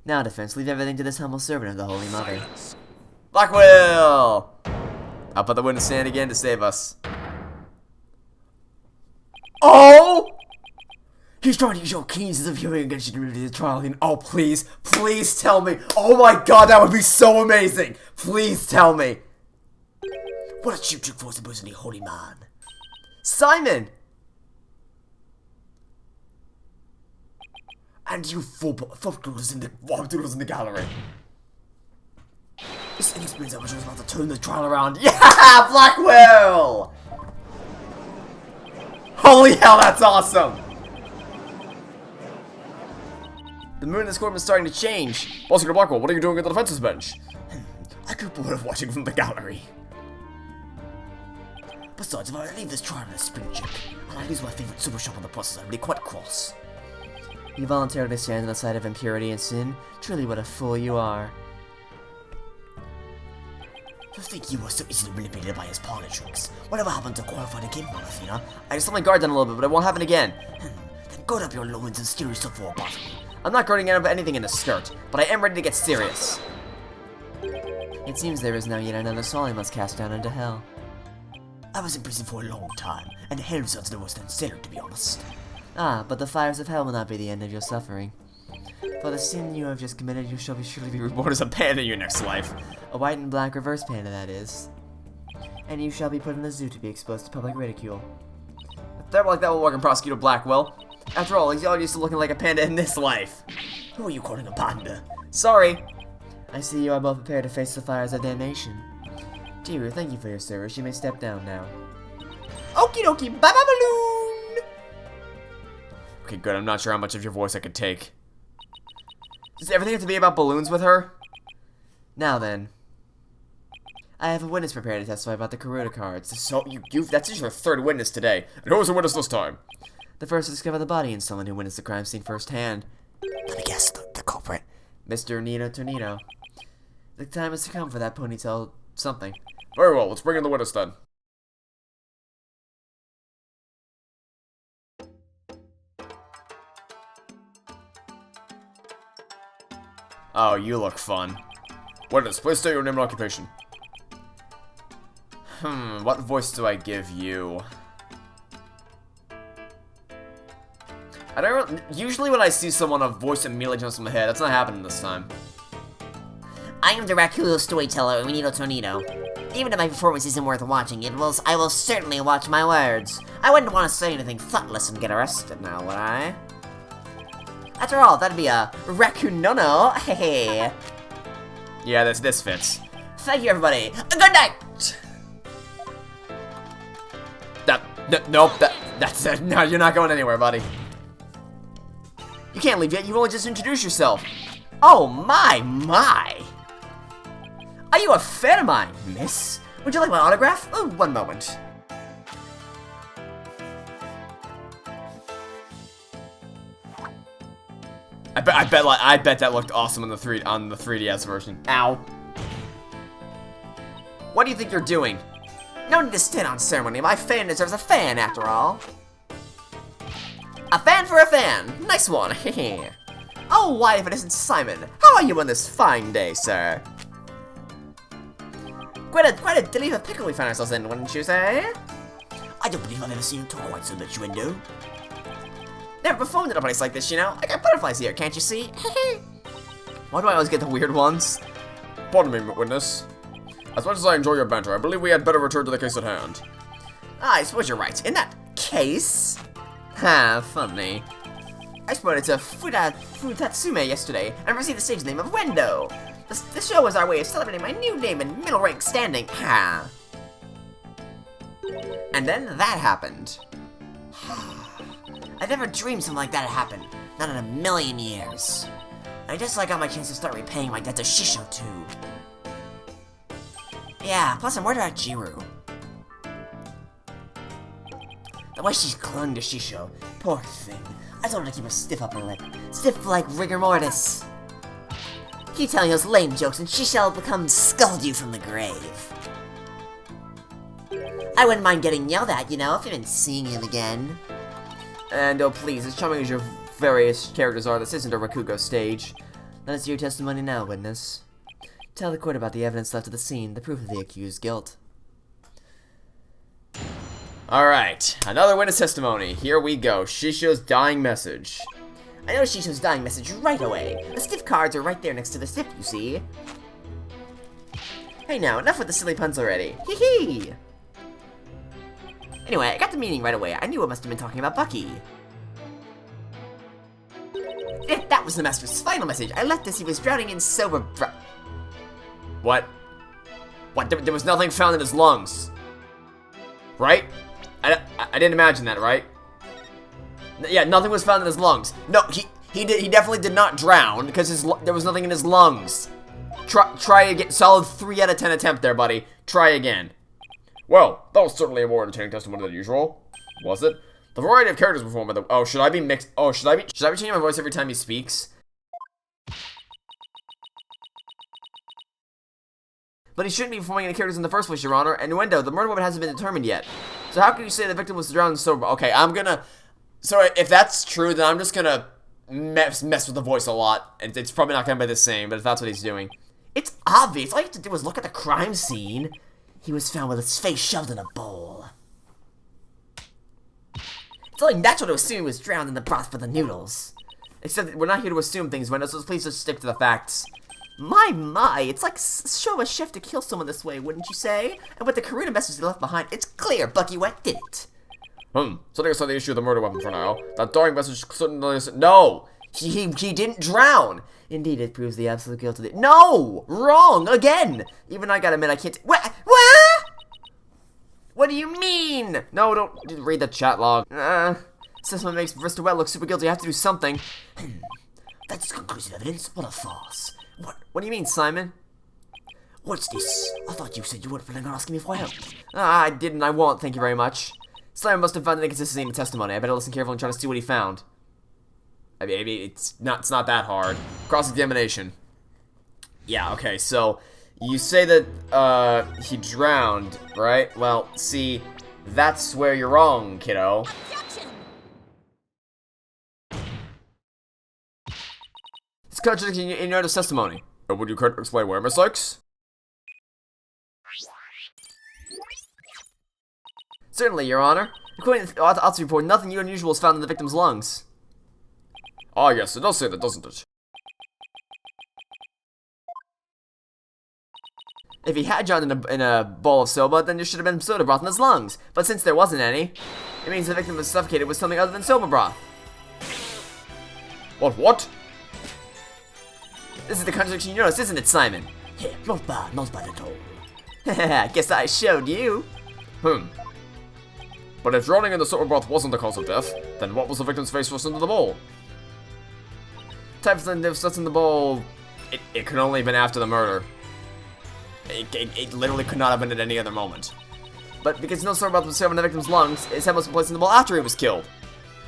D: Now, Defense, leave everything to this humble servant of the Holy Mother.
E: Blackquill! Up on the witness stand again to save us. Oh!
A: He's trying to use your keen sense of hearing against you to move to the trial. And oh, please, please tell me. Oh my god, that would be so amazing. Please tell me.
C: What a cheap trick for supposedly holy man.
A: Simon!
C: And you footballers in the gallery. This inexperienced amateur was about to turn the trial around.
A: Yeah, Blackquill! Holy hell, that's awesome! The mood in this courtroom is starting to change. Prosecutor Blackwell, what are you doing at the defense's bench?
C: I grew bored of watching from the gallery. Besides, if I leave this trial in a spring chip, and I lose my favorite super shop on the process, I'll be quite cross.
A: You voluntarily stand on the side of impurity and sin. Truly, what a fool you are.
C: To think you were so easily manipulated by his parlor tricks. Whatever happened to qualify the game, Athena?
A: I just let my guard down a little bit, but it won't happen again.
C: Then gird up your loins and steer yourself for a battle.
A: I'm not girding out anything in a skirt, but I am ready to get serious. It seems there is now yet another soul I must cast down into hell.
C: I was in prison for a long time, and hell sounds no worse than sailor, to be honest.
A: Ah, but the fires of hell will not be the end of your suffering. For the sin you have just committed, you shall surely be reborn as a panda in your next life. A white and black reverse panda, that is. And you shall be put in the zoo to be exposed to public ridicule. A threat like that will work in Prosecutor Blackwell. After all, he's all used to looking like a panda in this life.
C: Who are you calling a panda?
A: Sorry. I see you are both prepared to face the fires of damnation. Geiru, thank you for your service. You may step down now. Okie dokie, ba-ba-balloon! Okay, good. I'm not sure how much of your voice I could take. Does everything have to be about balloons with her? Now then. I have a witness prepared to testify about the Karuta cards.
E: So, that's just your third witness today. And who was the witness this time?
A: The first to discover the body and someone who witnessed the crime scene firsthand.
C: Let me guess, the culprit.
A: Mr. Nino Tornado. The time has come for that ponytail something.
E: Very well, let's bring in the witness then. Oh, you look fun. Witness, please state your name and occupation. What voice do I give you? I don't. Usually when I see someone, a voice immediately jumps in my head. That's not happening this time.
D: I am the Raccoon Storyteller, Nino Tornado. Even if my performance isn't worth watching, I will certainly watch my words. I wouldn't want to say anything thoughtless and get arrested now, would I? After all, that'd be a raccoon no-no, hey.
A: Yeah, this fits.
D: Thank you, everybody. Good night!
A: Nope, that's it. No, you're not going anywhere, buddy. You can't leave yet, you've only just introduced yourself. Oh my. Are you a fan of mine, miss? Would you like my autograph? Oh, one moment. I bet that looked awesome on the 3DS version. Ow. What do you think you're doing?
D: No need to stand on ceremony. My fan deserves a fan, after all. A fan for a fan. Nice one. Oh, why if it isn't Simon? How are you on this fine day, sir? Quite a delightful pickle we found ourselves in, wouldn't you say?
C: I don't believe I've ever seen you talk quite so much, window.
A: Never performed in a place like this, you know? I got butterflies here, can't you see? Why do I always get the weird ones?
E: Pardon me, witness. As much as I enjoy your banter, I believe we had better return to the case at hand.
A: I suppose you're right. In that case... Ha, funny. I spotted to Futatsume yesterday and received the stage name of Wendo. The show was our way of celebrating my new name and middle rank standing. Ha. And then that happened.
D: I never dreamed something like that had happened. Not in a million years. I just got my chance to start repaying my debt to Shisho, too. Yeah, plus I'm worried about Geiru. The way she clung to Shisho. Poor thing. I told her to keep her stiff upper lip. Stiff like rigor mortis. Keep telling those lame jokes and she shall become scold you from the grave. I wouldn't mind getting yelled at, you know, if you've been seeing him again.
A: And oh please, as charming as your various characters are, this isn't a Rakugo stage. Let us hear your testimony now, witness. Tell the court about the evidence left at the scene, the proof of the accused's guilt.
E: Alright, another witness testimony. Here we go. Shisho's dying message.
D: I know Shisho's dying message right away. The stiff cards are right there next to the stiff, you see. Hey now, enough with the silly puns already. Hee hee! Anyway, I got the meaning right away. I knew it must have been talking about Bucky. Yeah, that was the Master's final message. I left as he was drowning in sober
E: What? What? There was nothing found in his lungs. Right? I didn't imagine that, right? Yeah, nothing was found in his lungs. No, he definitely did not drown because there was nothing in his lungs. Try again. Solid 3 out of 10 attempt there, buddy. Try again. Well, that was certainly a more entertaining testimony than usual. Was it? The variety of characters performed by the... Oh, should I be mixed... Oh, should I be changing my voice every time he speaks? But he shouldn't be performing any characters in the first place, Your Honor. Innuendo, the murder weapon hasn't been determined yet. So how can you say the victim was drowned sober? Okay, I'm gonna... So if that's true, then I'm just gonna mess with the voice a lot. And it's probably not gonna be the same, but if that's what he's doing.
D: It's obvious. All you have to do is look at the crime scene. He was found with his face shoved in a bowl. It's only natural to assume he was drowned in the broth for the noodles.
E: Except that we're not here to assume things, Wendell, so please just stick to the facts.
D: My, it's like show a chef to kill someone this way, wouldn't you say? And with the Karuna message they left behind, it's clear Bucky Wet did it.
E: Setting aside the issue of the murder weapon for now, that dying message certainly... No! He didn't drown!
D: Indeed, it proves the absolute guilt of the... No! Wrong! Again! Even I gotta admit I can't... What? What do you mean?
E: No, don't read the chat log.
D: Since what makes Mr. Wet look super guilty, I have to do something.
C: That's conclusive evidence. What a farce.
D: What do you mean, Simon?
C: What's this? I thought you said you weren't planning on asking me for help.
D: I didn't. I won't. Thank you very much. Simon must have found an inconsistency in the testimony. I better listen carefully and try to see what he found.
E: I mean, it's not that hard. Cross-examination. Yeah, okay, so... You say that, he drowned, right? Well, see, that's where you're wrong, kiddo. It's contradicting in your testimony. Would you care to explain where, Miss Sykes?
D: Certainly, Your Honor. According to the autopsy report, nothing unusual was found in the victim's lungs.
E: Ah, yes, it does say that, doesn't it?
D: If he had drowned in a bowl of soba, then there should have been soda broth in his lungs. But since there wasn't any, it means the victim was suffocated with something other than soba broth.
E: What?
D: This is the contradiction you noticed, isn't it, Simon?
C: Yeah, not bad at all.
D: Guess I showed you.
E: But if drowning in the soba broth wasn't the cause of death, then what was the victim's face thrust into the bowl?
D: Type of thing that was thrust in the bowl.
E: It could only have been after the murder. It literally could not have been at any other moment.
D: But because no soda broth was found in the victim's lungs, his head must have been placed in the bowl after he was killed.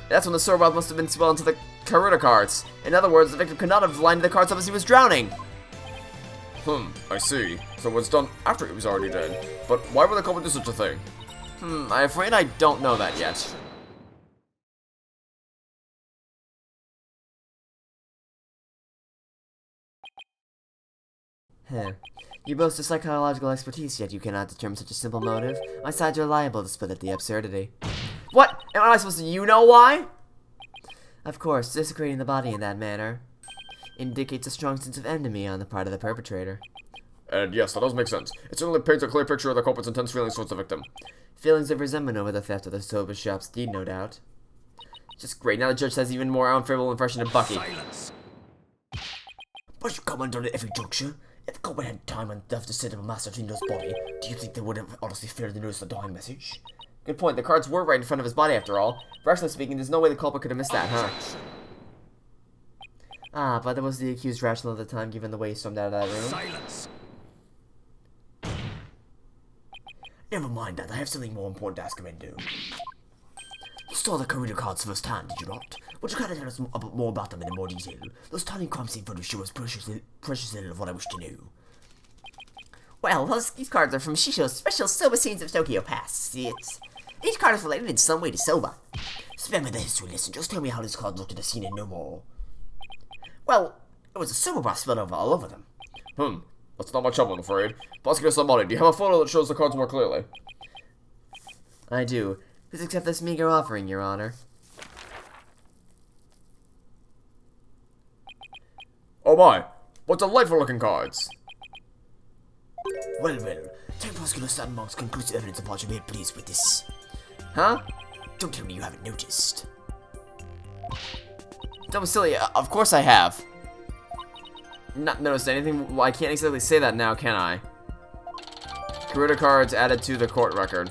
D: That's when the soda broth must have been spilled into the Karuna cards. In other words, the victim could not have lined the cards up as he was drowning.
E: I see. So it was done after he was already dead. But why would the couple do such a thing?
D: I'm afraid I don't know that yet. You boast of psychological expertise, yet you cannot determine such a simple motive. My sides are liable to split at the absurdity. What? Am I supposed to you know why? Of course, desecrating the body in that manner indicates a strong sense of enmity on the part of the perpetrator.
E: And yes, that does make sense. It certainly paints a clear picture of the culprit's intense feelings towards the victim.
D: Feelings of resentment over the theft of the soba shop's deed, no doubt. Just great, now the judge has even more unfavorable impression of Bucky.
B: Silence.
C: But you comment on it every juncture. If the culprit had time and enough to set up a Master Tindo's body, do you think they would have honestly failed to notice the dying message?
D: Good point, the cards were right in front of his body after all. Rationally speaking, there's no way the culprit could have missed that, huh? But that was the accused rational at the time, given the way he stormed out of that room.
B: Silence.
C: Never mind that, I have something more important to ask Amendo. You saw the Karuna cards firsthand, did you not? Would you kind of tell us more about them in more detail? Those tiny crime scene photos show us precious little of what I wish to know.
D: Well, these cards are from Shisho's special soba scenes of Tokyo Pass. Each card is related in some way to soba.
C: Spare me the history lesson, just tell me how this card looked at the scene and no more.
D: Well, it was a soba broth spilled over all over them.
E: That's not much help, I'm afraid. Prosecutor Blackwell, do you have a photo that shows the cards more clearly?
D: I do. Please accept this meager offering, Your Honor.
E: Oh my, what delightful looking cards.
C: Well, take Prosecutor Sandmonk's conclusive evidence upon you be pleased with this.
D: Huh?
C: Don't tell me you haven't noticed.
D: Don't be silly. Of course I have. Not noticed anything. Well, I can't exactly say that now, can I? Caruda cards added to the court record.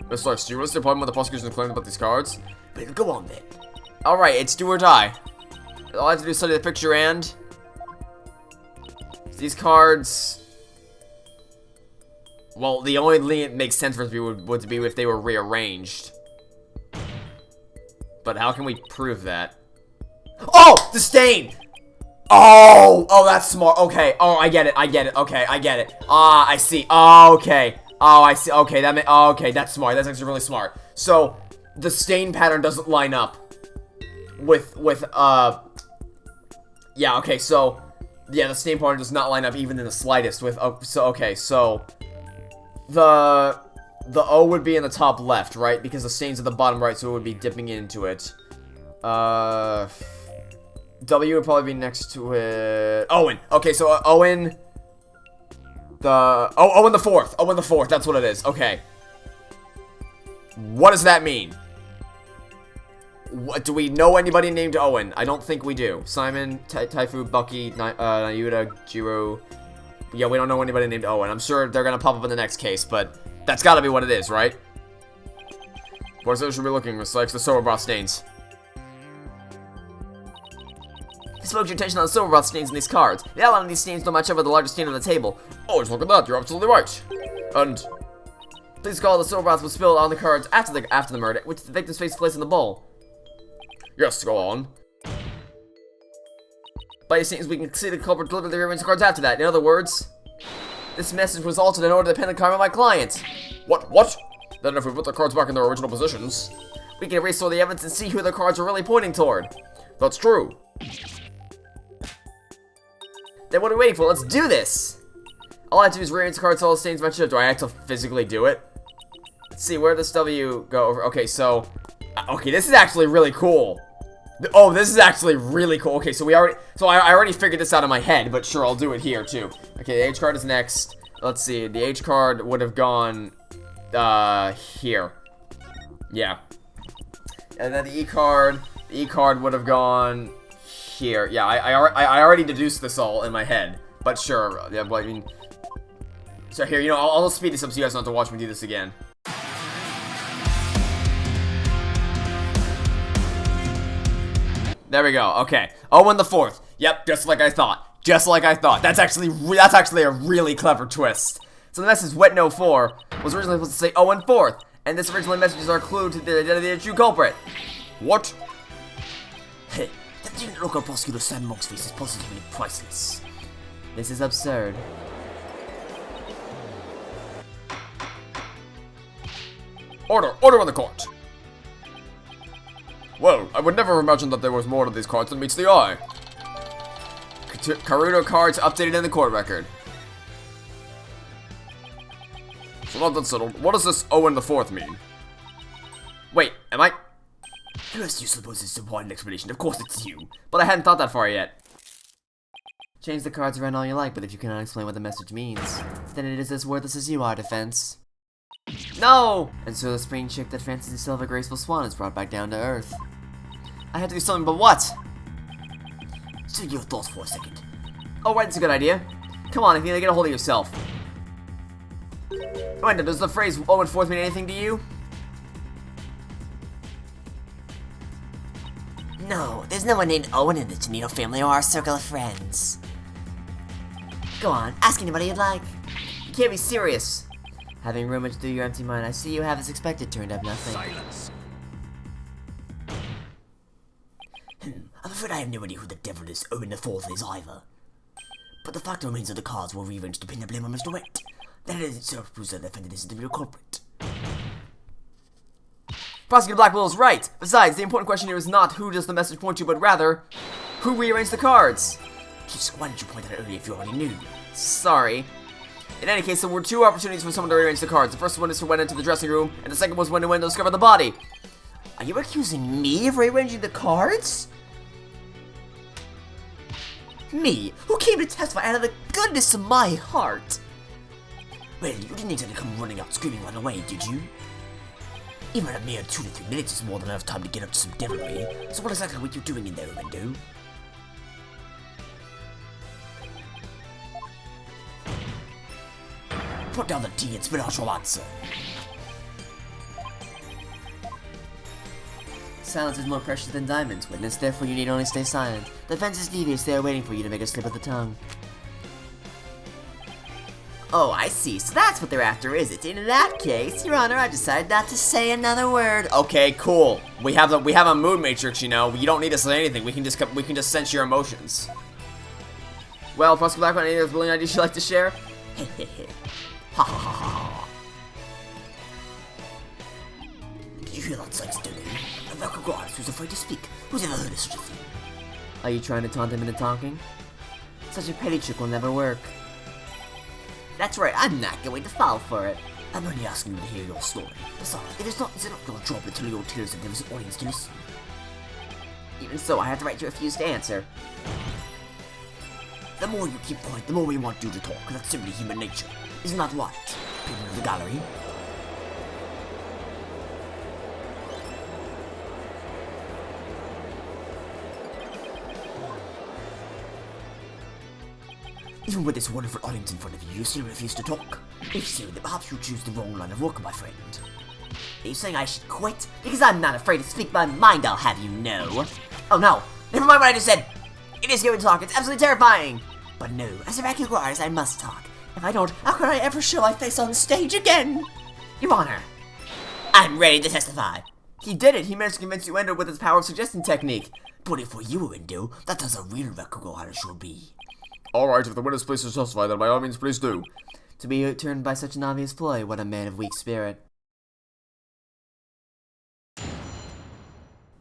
E: Mr. Lex, do you list the appointment with the prosecution claims about these cards?
C: Well, go on then.
D: Alright, it's do or die. All I have to do is study the picture and... These cards... Well, the only thing it makes sense for it would be if they were rearranged. But how can we prove that?
A: Oh! The stain! Oh! Oh, that's smart. Okay. Oh, I get it. I get it. Okay, I get it. Ah, I see. Oh, okay. Oh, I see. Okay, okay, that's smart. That's actually really smart. So, the stain pattern doesn't line up with yeah, okay, so, yeah, the stain pattern does not line up even in the slightest with, so, the O would be in the top left, right? Because the stain's at the bottom right, so it would be dipping into it. W would probably be next to it. Owen. Okay, so Owen. Owen the fourth. Owen the fourth. That's what it is. Okay. What does that mean? What, do we know anybody named Owen? I don't think we do. Simon, Taifu, Bucky, Nayuta, Geiru. Yeah, we don't know anybody named Owen. I'm sure they're gonna pop up in the next case, but that's gotta be what it is, right? What should be looking? It's like the silver broth stains.
D: Just focus your attention on the silver broth stains in these cards. The outline of these stains don't match up with the largest stain on the table.
E: Oh, just look at that. You're absolutely right. And
D: Please call the silver broth was spilled on the cards after the murder, which the victim's face placed in the bowl.
E: yes, go on.
D: By these stains, we can see the culprit deliberately rearranged the cards after that. In other words, this message was altered in order to pin the karma of my client.
E: What? Then if we put the cards back in their original positions,
D: We can restore the evidence and see who the cards are really pointing toward.
E: that's true.
D: Then what are we waiting for? Let's do this! All I have to do is rearrange the cards so all the stains match up. Do I have to physically do it? Let's see, where does W go over? Okay, so... Okay, this is actually really cool. Oh, this is actually really cool. Okay, so I already figured this out in my head, but sure, I'll do it here, too. Okay, the H card is next. Let's see, the H card would have gone... here. Yeah. And then the E card would have gone... here. Yeah, I already deduced this all in my head. But sure, yeah, but I mean... So here, you know, I'll speed this up so you guys don't have to watch me do this again. There we go, okay. Owen the fourth. Yep, just like I thought. Just like I thought. That's actually a really clever twist. So the message Wet No 4 was originally supposed to say Owen fourth. And this original message is our clue to the identity of the true culprit.
E: What?
C: Hey, that didn't look on Prosecutor Sandmonk's face is positively priceless.
D: This is absurd.
E: Order in the court. Well, I would never imagine that there was more to these cards than meets the eye.
D: Karudo cards updated in the court record.
E: So now that's settled, what does this Owen the Fourth mean?
D: Wait, am I?
C: Who else do you suppose is to provide an explanation? Of course it's you.
D: But I hadn't thought that far yet. Change the cards around all you like, but if you cannot explain what the message means, then it is as worthless as you are, Defense. No! And so the spring chick that fancies herself a graceful swan is brought back down to earth. I had to do something, but what?
C: Take your thoughts for a second.
D: Oh, right, that's a good idea. Come on, Athena, get a hold of yourself. Wenda, does the phrase Owen Fourth mean anything to you?
C: No, there's no one named Owen in the Tonino family or our circle of friends.
D: Go on, ask anybody you'd like. You can't be serious. Having rummaged through your empty mind, I see you have as expected turned up nothing.
B: Silence.
C: I'm afraid I have no idea who the devil this Owen the Fourth is either. But the fact remains that the cards were rearranged to pin the blame on Mr. Wright. That in itself proves that the defendant isn't the real culprit.
D: Prosecutor Blackwell is right. Besides, the important question here is not who does the message point to, but rather, who rearranged the cards?
C: Just why didn't you point that out earlier if you already knew?
D: Sorry.
A: In any case, there were two opportunities for someone to rearrange the cards. The first one is to went into the dressing room, and the second was when it went to discover the body.
D: Are you accusing me of rearranging the cards? Me, who came to testify out of the goodness of my heart?
C: Well, you didn't exactly come running out screaming right away, did you? Even a mere 2 to 3 minutes is more than enough time to get up to some devilry. So what exactly were you doing in there, Window? Put down the tea and spit out your answer.
D: Silence is more precious than diamonds, witness, therefore you need only stay silent. The fence is devious, they are waiting for you to make a slip of the tongue. Oh, I see, so that's what they're after, is it? In that case, Your Honor, I decided not to say another word.
A: Okay, cool. We have a mood matrix, you know. You don't need to say anything. We can just sense your emotions. Well, Prosecutor Blackwell, any other brilliant ideas you'd like to share?
C: Hehehe. Ha ha ha ha ha. Did you hear that, Sykes, didn't you? A vocal guards who's afraid to speak. Who's ever heard of such a thing?
D: Are you trying to taunt him into talking? Such a petty trick will never work. That's right, I'm not going to fall for it.
C: I'm only asking you to hear your story. Besides, is it not your job to tell your tales that there is an audience to listen?
D: Even so, I have the right to refuse to answer.
C: The more you keep quiet, the more we want you to talk. That's simply human nature. Isn't that right, people of the gallery? Even with this wonderful audience in front of you, you still refuse to talk. If so, then perhaps you choose the wrong line of work, my friend.
D: Are you saying I should quit? Because I'm not afraid to speak my mind, I'll have you know. Oh no, never mind what I just said. It is going to talk, it's absolutely terrifying. But no, as a regular artist, I must talk. If I don't, how could I ever show my face on stage again? Your Honor, I'm ready to testify.
A: He did it. He managed to convince Uendo with his power of suggestion technique.
C: But if for you, Window, that does a real record how it should be.
E: Alright, if the witness please to testify, then by all means please do.
D: To be turned by such an obvious ploy, what a man of weak spirit.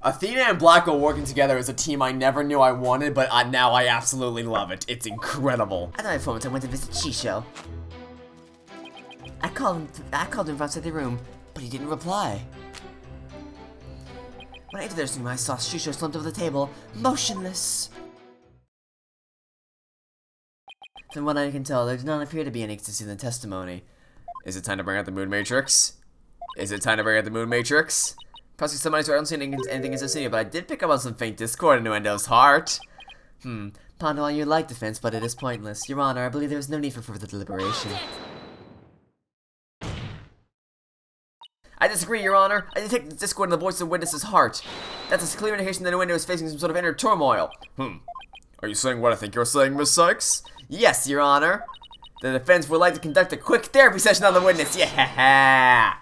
A: Athena and Blackquill working together is a team I never knew I wanted, but now I absolutely love it. It's incredible.
D: At my performance, I went to visit Shisho. I called him from outside the room, but he didn't reply. When I entered the room, I saw Shisho slumped over the table, motionless. From what I can tell, there does not appear to be any consistency in the testimony.
A: Is it time to bring out the mood matrix? Is it time to bring out the mood matrix? Possibly somebody, so I don't see anything consistent here, but I did pick up on some faint discord in Uendo's heart.
D: Ponder all you like, defense, but it is pointless. Your Honor, I believe there is no need for further deliberation.
A: I disagree, Your Honor. I detect the discord in the voice of the witness's heart. That's a clear indication that Uendo is facing some sort of inner turmoil.
E: Are you saying what I think you're saying, Miss Sykes?
A: Yes, Your Honor. The defense would like to conduct a quick therapy session on the witness. Yeah!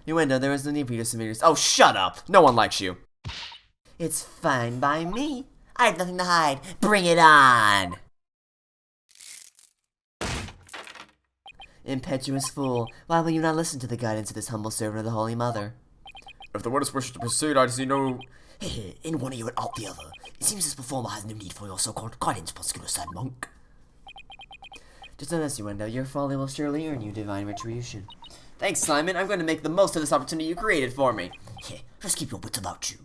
D: Uendo, there is no need for you to submit yourself.
A: Oh, shut up. No one likes you.
D: It's fine by me. I have nothing to hide. Bring it on! Impetuous fool, why will you not listen to the guidance of this humble servant of the Holy Mother?
E: If the witness wishes to proceed, I see no...
C: In one ear and out the other. It seems this performer has no need for your so-called guidance, Prosecutor Sad Monk.
D: Just know this, Uendo, your folly will surely earn you divine retribution.
A: Thanks, Simon. I'm going to make the most of this opportunity you created for me.
C: Just keep your wits about you.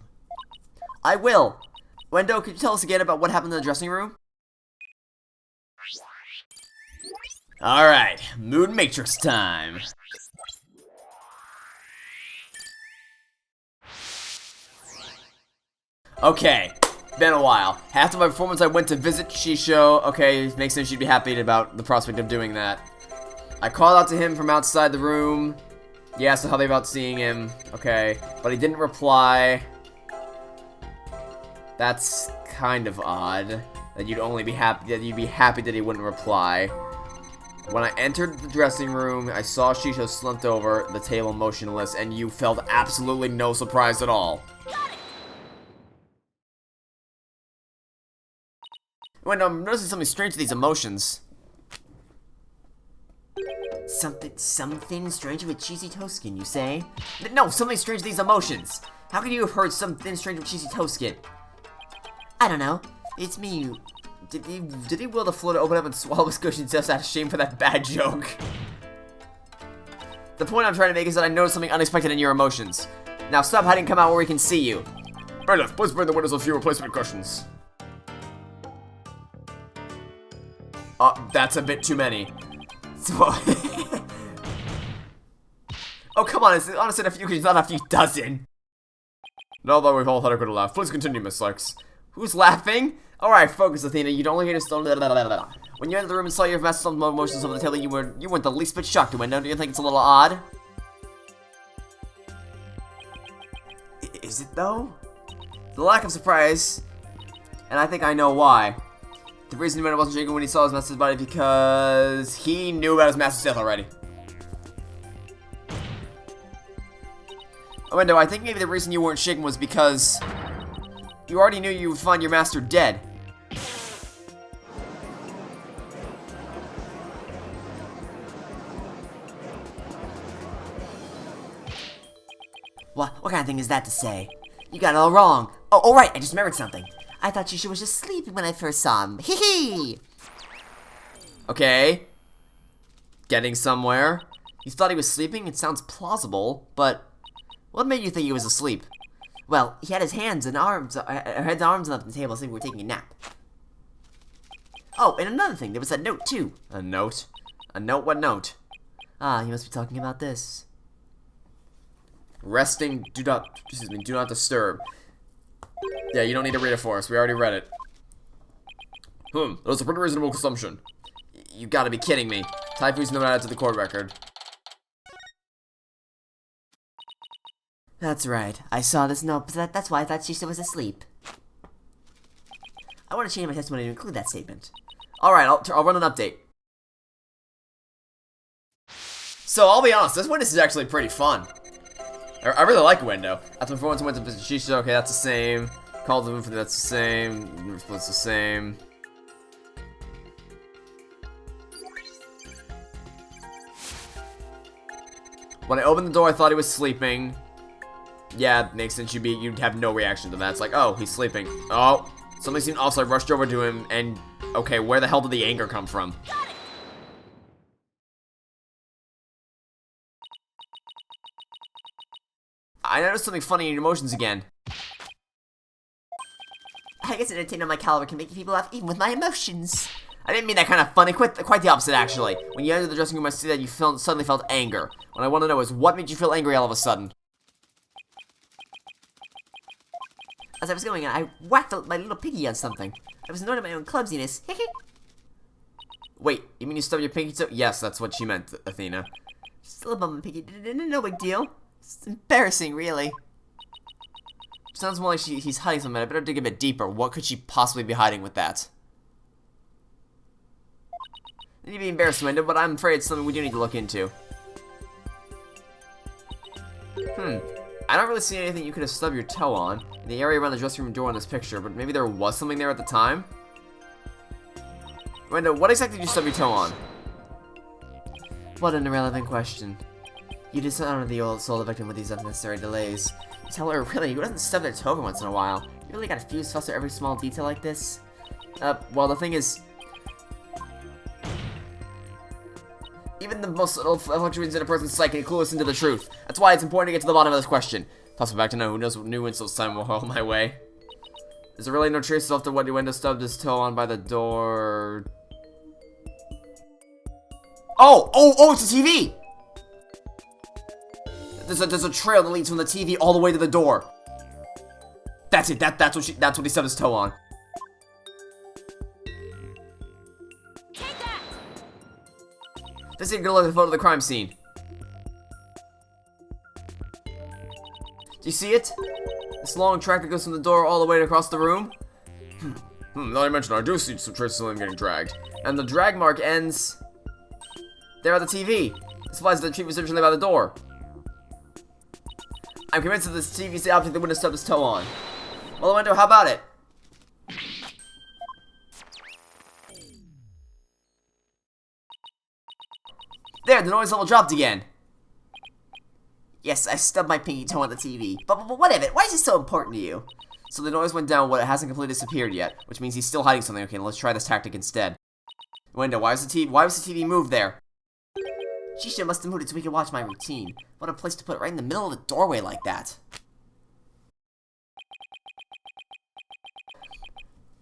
A: I will. Uendo, could you tell us again about what happened in the dressing room? Alright, Mood Matrix time. Okay, been a while. After my performance, I went to visit Shisho. Okay, makes sense she'd be happy about the prospect of doing that. I called out to him from outside the room. He asked how they about seeing him. Okay, but he didn't reply. That's kind of odd. That you'd only be happy that he wouldn't reply. When I entered the dressing room, I saw Shisho slumped over the table motionless, and you felt absolutely no surprise at all. When I'm noticing something strange to these emotions.
D: Something strange with cheesy toast skin, you say?
A: No, something strange to these emotions. How could you have heard something strange with cheesy toast skin?
D: I don't know. It's me,
A: Did he will the floor to open up and swallow his cushion just out of shame for that bad joke? The point I'm trying to make is that I noticed something unexpected in your emotions. Now stop hiding and come out where we can see you.
E: Bailiff, please bring the windows of few replacement cushions.
A: That's a bit too many. So, oh, come on, it's honestly a few cushions, not a few dozen.
E: Now that we've all had a good laugh, please continue, Miss Sykes.
A: Who's laughing? Alright, focus, Athena. You'd only hear the stone. When you entered the room and saw your vast motions over the table, you weren't the least bit shocked, Window. Do you think it's a little odd? Is it though? The lack of surprise, and I think I know why. The reason Window wasn't shaking when he saw his master's body because he knew about his master's death already. Window, I think maybe the reason you weren't shaken was because you already knew you would find your master dead.
C: What kind of thing is that to say? You got it all wrong. Oh, right, I just remembered something. I thought she was just sleeping when I first saw him. Hee hee!
A: Okay. Getting somewhere. You thought he was sleeping? It sounds plausible, but what made you think he was asleep?
C: Well, he had his hands and arms, head arms on the table as if we were taking a nap. Oh, and another thing, there was a note too.
A: A note? A note? What note?
C: Ah, you must be talking about this.
A: Resting, do not disturb. Yeah, you don't need to read it for us. We already read it.
E: That was a pretty reasonable assumption.
A: You gotta be kidding me. Typhoon's not added to the court record.
C: That's right. I saw this note, but that's why I thought she still was asleep. I want to change my testimony to include that statement.
A: Alright, I'll run an update. So, I'll be honest, this witness is actually pretty fun. I really like Window. After performance went to Shisha, okay, that's the same. Called the for that's the same. Split's the same. When I opened the door, I thought he was sleeping. Yeah, makes sense. You'd have no reaction to that. It's like, oh, he's sleeping. Oh, something seemed off, so I rushed over to him, and okay, where the hell did the anger come from? I noticed something funny in your emotions again.
C: I guess an entertainer of my caliber can make people laugh even with my emotions.
A: I didn't mean that kind of funny, quite the opposite actually. When you entered the dressing room, I see that you suddenly felt anger. What I want to know is, what made you feel angry all of a sudden?
C: As I was going in, I whacked my little piggy on something. I was annoyed at my own clumsiness.
A: Wait, you mean you stubbed your pinky toe? Yes, that's what she meant, Athena.
C: Still a bum my piggy, no big deal. It's embarrassing, really.
A: Sounds more like he's hiding something. I better dig a bit deeper. What could she possibly be hiding with that? You'd be embarrassed, Window, but I'm afraid it's something we do need to look into. I don't really see anything you could have stubbed your toe on in the area around the dressing room door in this picture, but maybe there was something there at the time? Window, what exactly did you stub your toe on?
C: What an irrelevant question. You dishonor the old soul of the victim with these unnecessary delays.
A: Tell her, really, who doesn't stub their toe every once in a while? You really gotta fuse fuss for every small detail like this? Well, the thing is, even the most subtle fluctuations in a person's psyche can clue us into the truth. That's why it's important to get to the bottom of this question. Toss me back to know who knows what new insults time will hold my way. Is there really no traces after what Window stubbed his toe on by the door? Oh, it's a TV! There's a trail that leads from the TV all the way to the door. That's it. That's what he stubbed his toe on.
F: Take that!
A: Let's take a look at the photo of the crime scene. Do you see it? This long track that goes from the door all the way across the room?
E: Now you mention I do see some traces of him getting dragged.
A: And the drag mark ends there at the TV. This implies that the tree was originally by the door. I'm convinced that this TV is the object that Window stubbed his toe on. Well, Window, how about it? There, the noise level dropped again.
C: Yes, I stubbed my pinky toe on the TV. But what of it? Why is it so important to you?
A: So the noise went down, but it hasn't completely disappeared yet, which means he's still hiding something. Okay, let's try this tactic instead. Window, why was the TV moved there?
C: Shisha must have moved it so we could watch my routine. What a place to put it, right in the middle of the doorway like that.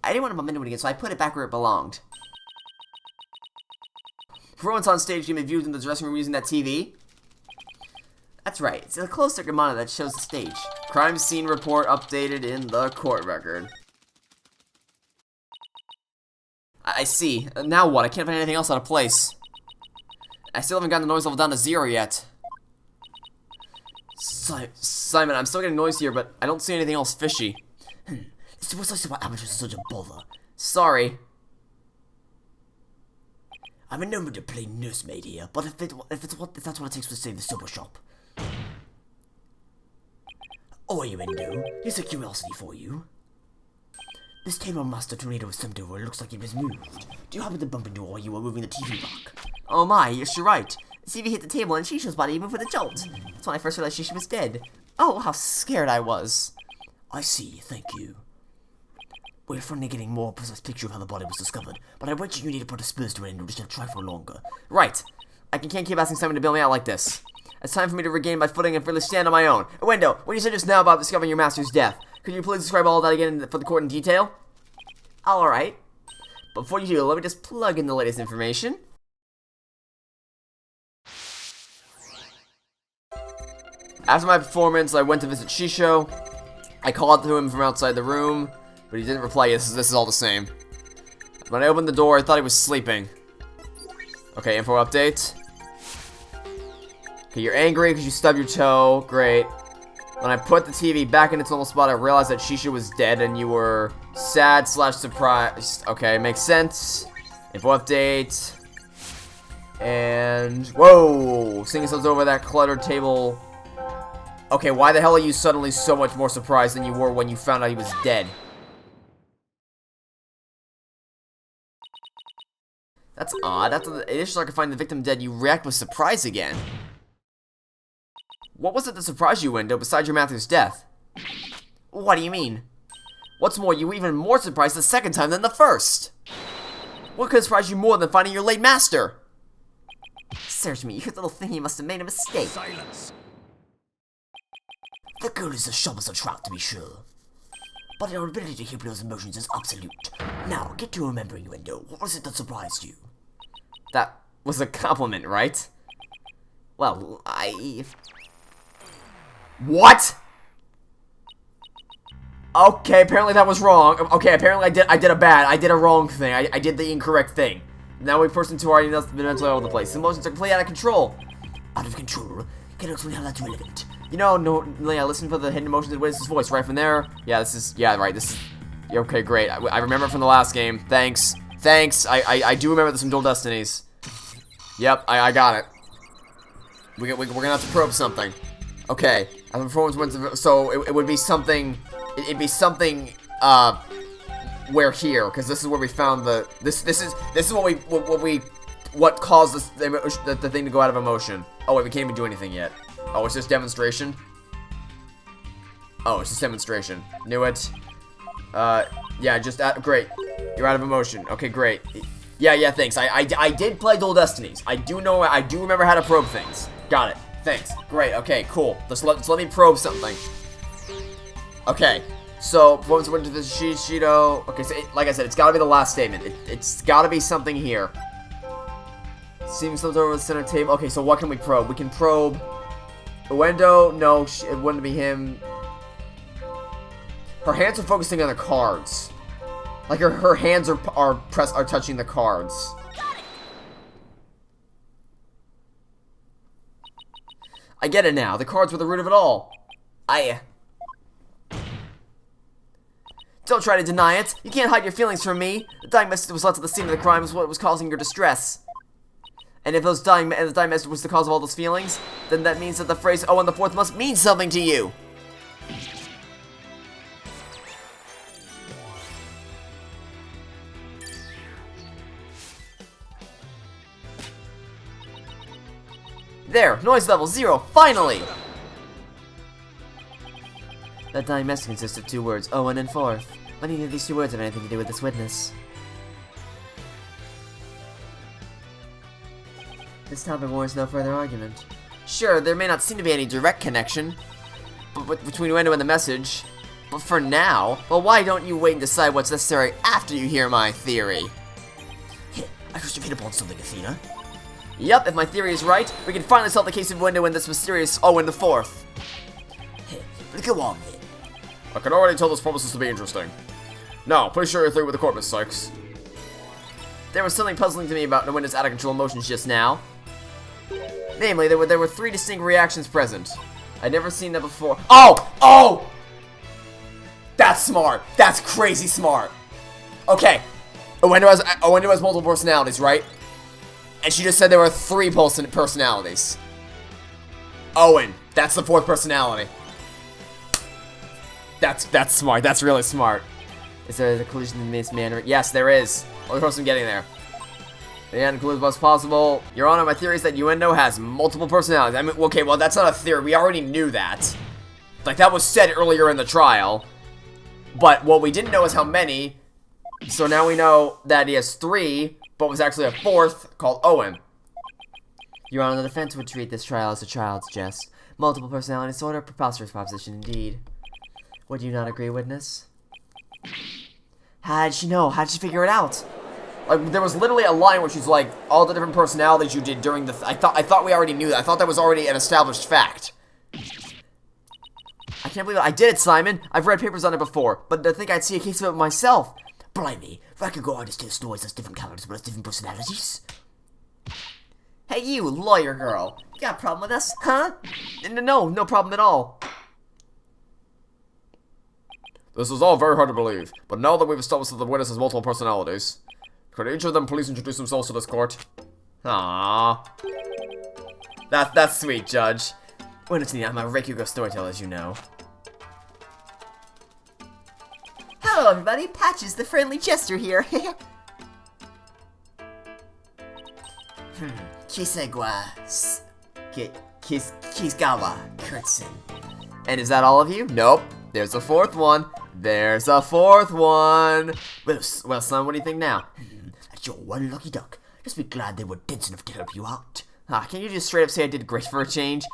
C: I didn't want to bump into it again, so I put it back where it belonged.
A: Everyone's on stage being viewed in the dressing room using that TV?
C: That's right, it's a closed-circuit monitor that shows the stage.
A: Crime scene report updated in the court record. I see. Now what? I can't find anything else out of place. I still haven't gotten the noise level down to 0 yet. Simon, I'm still getting noise here, but I don't see anything else fishy.
C: This is precisely why amateurs are such a bother.
A: Sorry.
C: I'm in no mood to play nursemaid here, but if that's what it takes to save the sober shop. Oi, Window, here's a curiosity for you. This table master tornado assembly door looks like it was moved. Do you happen to bump into it while you were moving the TV back?
A: Oh my, yes, you're right.
C: The TV hit the table and Shisha's body moved with a jolt. That's when I first realized Shisha was dead.
A: Oh, how scared I was.
C: I see, thank you. We're finally getting a more precise picture of how the body was discovered, but I bet you need to put a spurs to it and just a trifle longer.
A: Right. I can't keep asking Simon to bail me out like this. It's time for me to regain my footing and freely stand on my own. Window, what you said just now about discovering your master's death, could you please describe all of that again for the court in detail?
C: Alright.
A: Before you do, let me just plug in the latest information. After my performance, I went to visit Shisho. I called to him from outside the room, but he didn't reply. This is all the same. When I opened the door, I thought he was sleeping. Okay, info update. Okay, you're angry because you stubbed your toe. Great. When I put the TV back in its normal spot, I realized that Shisha was dead and you were sad / surprised. Okay, makes sense. Info update. And whoa! Seeing yourselves over that cluttered table. Okay, why the hell are you suddenly so much more surprised than you were when you found out he was dead? That's odd. After the initial I could find the victim dead, you react with surprise again. What was it that surprised you, Window, besides your master's death?
C: What do you mean?
A: What's more, you were even more surprised the second time than the first. What could surprise you more than finding your late master?
C: Search me, your little thingy must have made a mistake.
B: Silence.
C: The girl is as sharp as a trout, to be sure. But our ability to hear people's emotions is absolute. Now, get to remembering, Window. What was it that surprised you?
A: That was a compliment, right?
C: Well,
A: What? Okay, apparently that was wrong. Okay, apparently I did a wrong thing. I did the incorrect thing. Now we person two already been mentally all over the place. Emotions are completely out of control.
C: Out of control? Can you explain how that's relevant?
A: You know, no, yeah, listen for the hidden emotions in Winston's voice right from there. Yeah, right, this is, okay, great. I remember from the last game. Thanks. I do remember some Dual Destinies. Yep, I got it. We're gonna have to probe something. Okay, as the performance went to, so it would be something, it'd be something, where here, because this is where we found the, this is what caused the thing to go out of emotion. Oh wait, we can't even do anything yet. Oh, it's just demonstration? Oh, it's just demonstration. Knew it. Yeah, just, great. You're out of emotion. Okay, great. Yeah, thanks. I did play Dual Destinies. I do remember how to probe things. Got it. Thanks. Great, okay, cool. Let's let me probe something. Okay, so, performance went to the Shido. Okay, so, like I said, it's gotta be the last statement. It's gotta be something here. Seeing something over the center table. Okay, so what can we probe? We can probe Uendo. No, it wouldn't be him. Her hands are focusing on the cards. Like her hands are touching the cards. I get it now. The cards were the root of it all. Don't try to deny it. You can't hide your feelings from me. The dying message that was left at the scene of the crime is what was causing your distress. And if the dying message was the cause of all those feelings, then that means that the phrase "Oh, and the fourth" must mean something to you. There, noise level 0, finally!
D: That dying message consists of 2 words, Owen and Forth. But neither of these 2 words have anything to do with this witness. This topic warrants no further argument. Sure, there may not seem to be any direct connection between window and the message, but for now, well, why don't you wait and decide what's necessary after you hear my theory?
C: I trust you've hit upon something, Athena.
D: Yep, if my theory is right, we can finally solve the case of window and this mysterious Owen the Fourth.
C: But go on then.
E: I can already tell this promises to be interesting. Now, please share your theory with the court, Miss Sykes.
D: There was something puzzling to me about the window's out-of-control motions just now. Namely, there were 3 distinct reactions present. I'd never seen that before.
A: Oh! Oh! That's smart. That's crazy smart. Okay. A window has multiple personalities, right? And she just said there were 3 personalities. Owen. That's the 4th personality. That's smart. That's really smart.
D: Is there a collision in this manner? Yes, there is. Of course I'm getting there. And conclude as much as possible. Your Honor, my theory is that Uendo has multiple personalities. I mean, okay, well, that's not a theory. We already knew that. Like, that was said earlier in the trial. But what we didn't know is how many. So now we know that he has 3, but was actually a 4th called Owen. Your Honor, the defense would treat this trial as a child's jest. Multiple personality disorder, preposterous proposition indeed. Would you not agree, witness? How did she know? How did she figure it out?
A: Like, there was literally a line where she's like, all the different personalities you did during the... I thought we already knew that. I thought that was already an established fact.
D: I can't believe it. I did it, Simon. I've read papers on it before, but I think I'd see a case of it myself.
C: Blimey, if I could go on to tell stories as different characters but as different personalities.
D: Hey, you, lawyer girl. You got a problem with us, huh? No problem at all.
E: This is all very hard to believe, but now that we've established that the witness has multiple personalities, could each of them please introduce themselves to this court?
A: Aww. That's sweet, Judge.
D: Well, it's neat. I'm a Reikugo storyteller, as you know. Hello, everybody. Patches, the friendly jester here.
C: Kisegwa, Kisgawa, Kurtzen.
A: And is that all of you? Nope. There's a 4th one. There's a 4th one.
C: Well,
A: son, what do you think now?
C: That's your one lucky duck. Just be glad they were dense enough to help you out.
A: Can you just straight up say I did great for a change?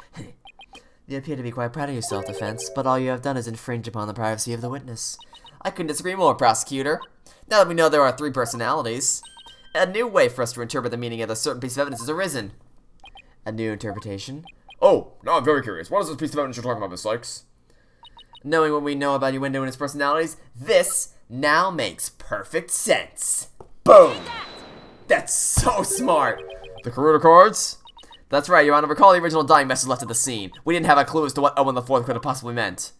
D: You appear to be quite proud of your self-defense, but all you have done is infringe upon the privacy of the witness.
A: I couldn't disagree more, Prosecutor. Now that we know there are 3 personalities, a new way for us to interpret the meaning of a certain piece of evidence has arisen.
D: A new interpretation?
E: Oh, now I'm very curious. What is this piece of evidence you're talking about, Miss Sykes?
A: Knowing what we know about Uendo and its personalities, this now makes perfect sense. Boom! That's so smart!
E: The Karuta cards?
A: That's right, Your Honor. Recall the original dying message left at the scene. We didn't have a clue as to what Owen the Fourth could have possibly meant.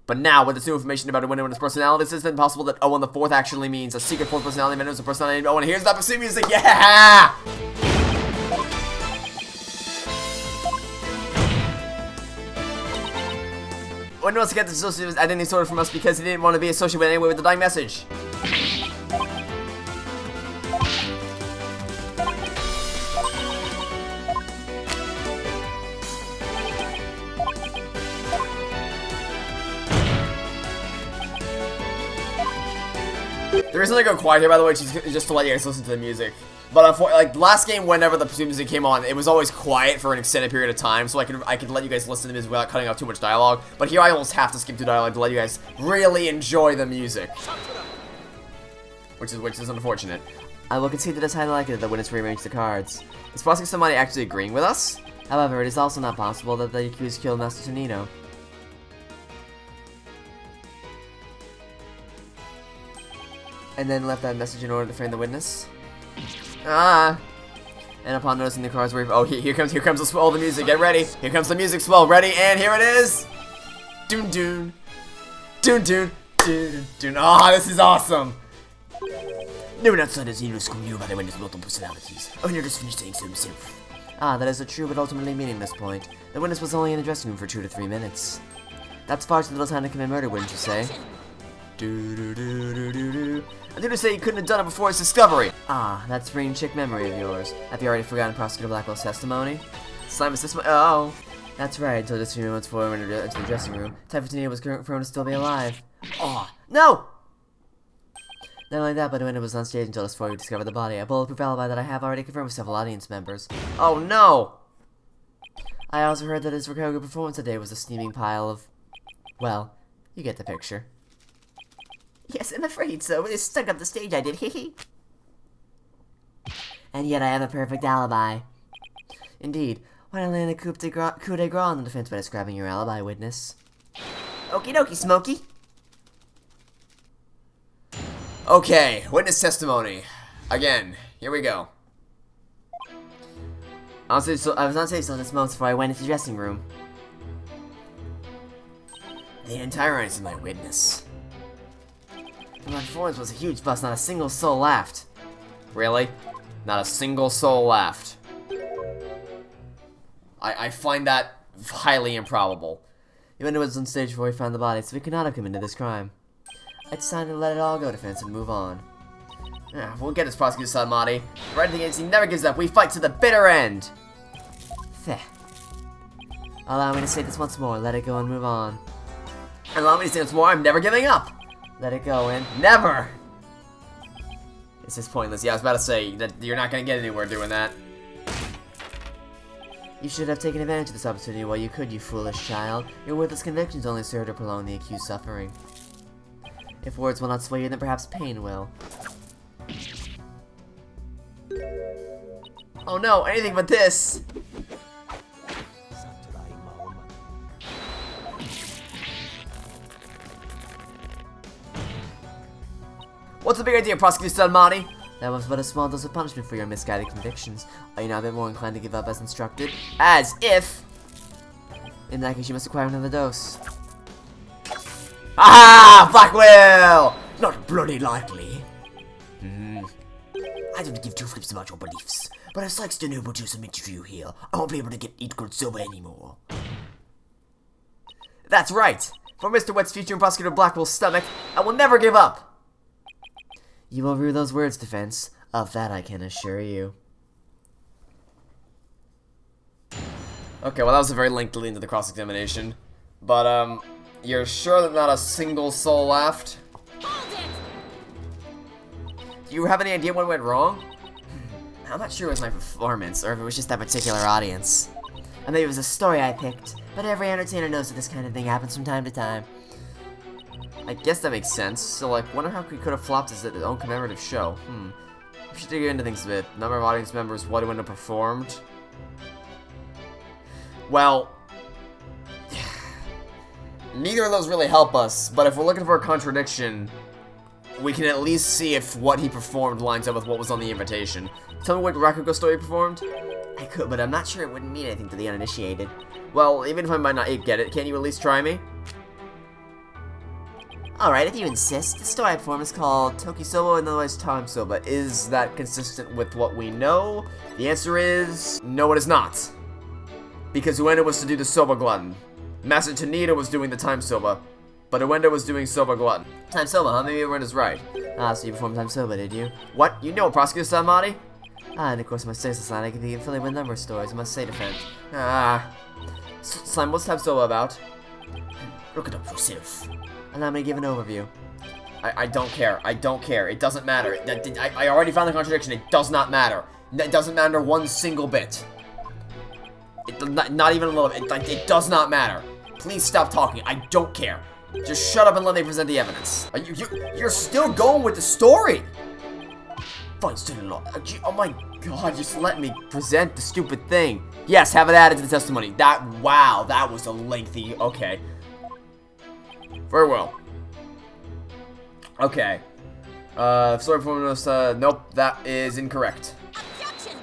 A: But now, with this new information about Uendo and its personalities, it's been possible that Owen the Fourth actually means a secret 4th personality man who's a personality named Owen. Here's that pursuit music, yeah! Uendo wants to get this identity sorted from us because he didn't want to be associated with anyway with the dying message. The reason I go quiet here, by the way, is just to let you guys listen to the music. But like last game, whenever the music came on, it was always quiet for an extended period of time, so I could let you guys listen to the music without cutting out too much dialogue. But here I almost have to skip through dialogue to let you guys really enjoy the music, which is unfortunate.
D: I will concede that it's highly likely that the witness rearranged the cards. Is possibly somebody actually agreeing with us? However, it is also not possible that the accused killed Master Tonino. And then left that message in order to frame the witness. And upon noticing the cards were... Oh, here comes the swell of the music. Get ready. Here comes the music swell. Ready? And here it is. Doon doon. Doon doon. Doon doon. Ah, this is awesome.
C: No one outside has any school knew about the witness multiple personalities. Owner just finished saying so himself.
D: That is a true but ultimately meaningless point. The witness was only in the dressing room for 2 to 3 minutes. That's far too little time to commit murder, wouldn't you say?
A: I did say you couldn't have done it before his discovery.
D: That spring chick memory of yours. Have you already forgotten Prosecutor Blackwell's testimony?
A: Simon's testimony. Oh.
D: That's right, until just a few moments before I went into the dressing room, Athena was confirmed to still be alive. Oh, no! Not only that, but when it was on stage until just before we discovered the body, a bulletproof alibi that I have already confirmed with several audience members. Oh no! I also heard that his recovery performance today was a steaming pile of... well, you get the picture. Yes, I'm afraid so. It stuck up the stage I did, hee. And yet I have a perfect alibi. Indeed. Why not land a coup de grace on the defense by describing your alibi, witness? Okie dokie, Smokey.
E: Okay, witness testimony. Again, here we go.
D: I was on stage till this moment before I went into the dressing room.
C: The entire audience is my witness.
D: My performance was a huge bust, not a single soul laughed.
E: Really? Not a single soul laughed. I find that highly improbable.
D: Even it was on stage before we found the body, so we could not have committed this crime. I decided to let it all go, defense, and move on.
E: We'll get this, Prosecutor Salamati. Right against he never gives up. We fight to the bitter end.
D: Feh. Allow me to say this once more. Let it go and move on.
E: Allow me to say once more. I'm never giving up.
D: Let it go and...
E: Never. This is pointless. Yeah, I was about to say that you're not going to get anywhere doing that.
D: You should have taken advantage of this opportunity while you could, you foolish child. Your worthless convictions only serve to prolong the accused's suffering. If words will not sway you, then perhaps pain will.
E: Oh no, anything but this! What's the big idea, Prosecutor Salamati?
D: That was but a small dose of punishment for your misguided convictions. Are you now a bit more inclined to give up as instructed?
E: As if!
D: In that case, you must acquire another dose.
E: Ah, Blackquill!
C: Not bloody likely. I don't give two flips about your beliefs, but as Sykes Denoble do some interview here, I won't be able to eat good silver anymore.
E: That's right! For Mr. Wet's future in Prosecutor Blackwell's stomach, I will never give up!
D: You will rue those words, defense. Of that I can assure you.
E: Okay, well that was a very lengthy lead into the cross-examination. But, you're sure that not a single soul laughed?
F: Hold it!
E: Do you have any idea what went wrong?
D: I'm not sure it was my performance, or if it was just that particular audience. Or maybe it was a story I picked, but every entertainer knows that this kind of thing happens from time to time.
E: I guess that makes sense. So, like, wonder how he could have flopped his own commemorative show. We should dig into things a bit. Number of audience members, what wouldn't have performed. Well, neither of those really help us, but if we're looking for a contradiction, we can at least see if what he performed lines up with what was on the invitation. Tell me what Rakugo story he performed?
D: I could, but I'm not sure it wouldn't mean anything to the uninitiated.
E: Well, even if I might not get it, can't you at least try me?
D: Alright, if you insist. The story I perform is called Tokisoba, and otherwise Time Soba.
E: Is that consistent with what we know? The answer is... no, it is not. Because Ueno was to do the Soba Glutton. Master Tanita was doing the Time Soba. But Ueno was doing Soba Glutton.
D: Time Soba, huh? Maybe Ueno's right. Ah, so you performed Time Soba, did you?
E: What? You know Prosecutor Salamati?
D: Ah, and of course my status line, I can be affiliated with number stories, I must say, defense.
E: Ah. Slime, what's Time Soba about?
C: Look it up yourself.
D: Allow me to give an overview.
E: I don't care. I don't care. It doesn't matter. I already found the contradiction. It does not matter. It doesn't matter one single bit. Not even a little bit. It does not matter. Please stop talking. I don't care. Just shut up and let me present the evidence. You're still going with the story.
C: Fine, still a lot.
E: Oh my god, just let me present the stupid thing. Yes, have it added to the testimony. Wow, that was a lengthy, okay. Very well. Okay. Story performance, nope, that is incorrect.
F: Objection!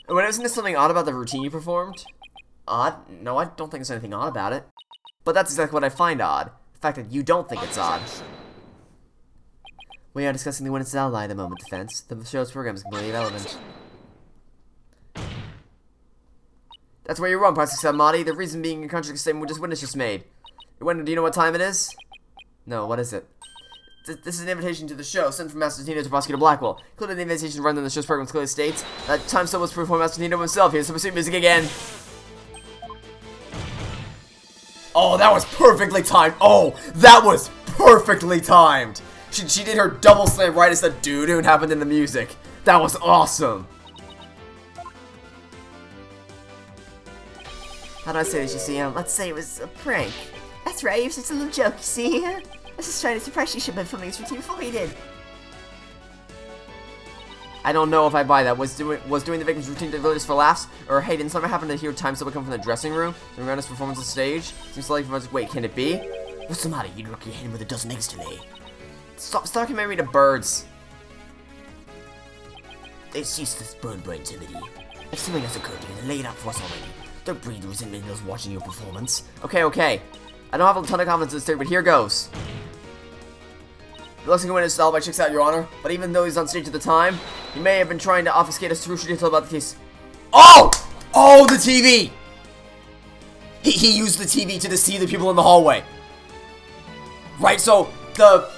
E: When isn't there something odd about the routine you performed? Odd? No, I don't think there's anything odd about it. But that's exactly what I find odd. The fact that you don't think it's odd.
D: We are discussing the witness's alibi at the moment, defense. The show's program is completely irrelevant.
E: That's where you're wrong, Prosecutor Salamati. The reason being a contradictory statement which this witness just made. When, do you know what time it is?
D: No, what is it?
A: This is an invitation to the show sent from Master Athena to Prosecutor Blackwell. Including the invitation run in the show's program clearly states that time still was performed by Master Athena himself. Here's some pursuit music again. Oh, that was perfectly timed. Oh, that was perfectly timed. She did her double slam right as the doo-doo happened in the music. That was awesome.
D: How do I say this, you see? Let's say it was a prank. That's right, it was just a little joke, you see? I was just trying to surprise you. Should have been filming this routine before you did.
A: I don't know if I buy that. Was doing the victim's routine really just for laughs? Or hey, didn't someone happen to hear time still come from the dressing room during Renner's performance on stage? Seems like wait, can it be?
C: What's the matter? You look your hand with a dozen eggs to lay.
A: Stop comparing me to birds.
C: It's useless burn brain timidity. If something has occurred to you, then lay it out for us already. Don't breathe resentment in those watching your performance.
A: Okay. I don't have a ton of confidence in this theory, but here goes. The Lexington witness style by checks out, Your Honor, but even though he's on stage at the time, he may have been trying to obfuscate a crucial detail about the case. Oh! Oh, the TV! He used the TV to deceive the people in the hallway. Right, so, that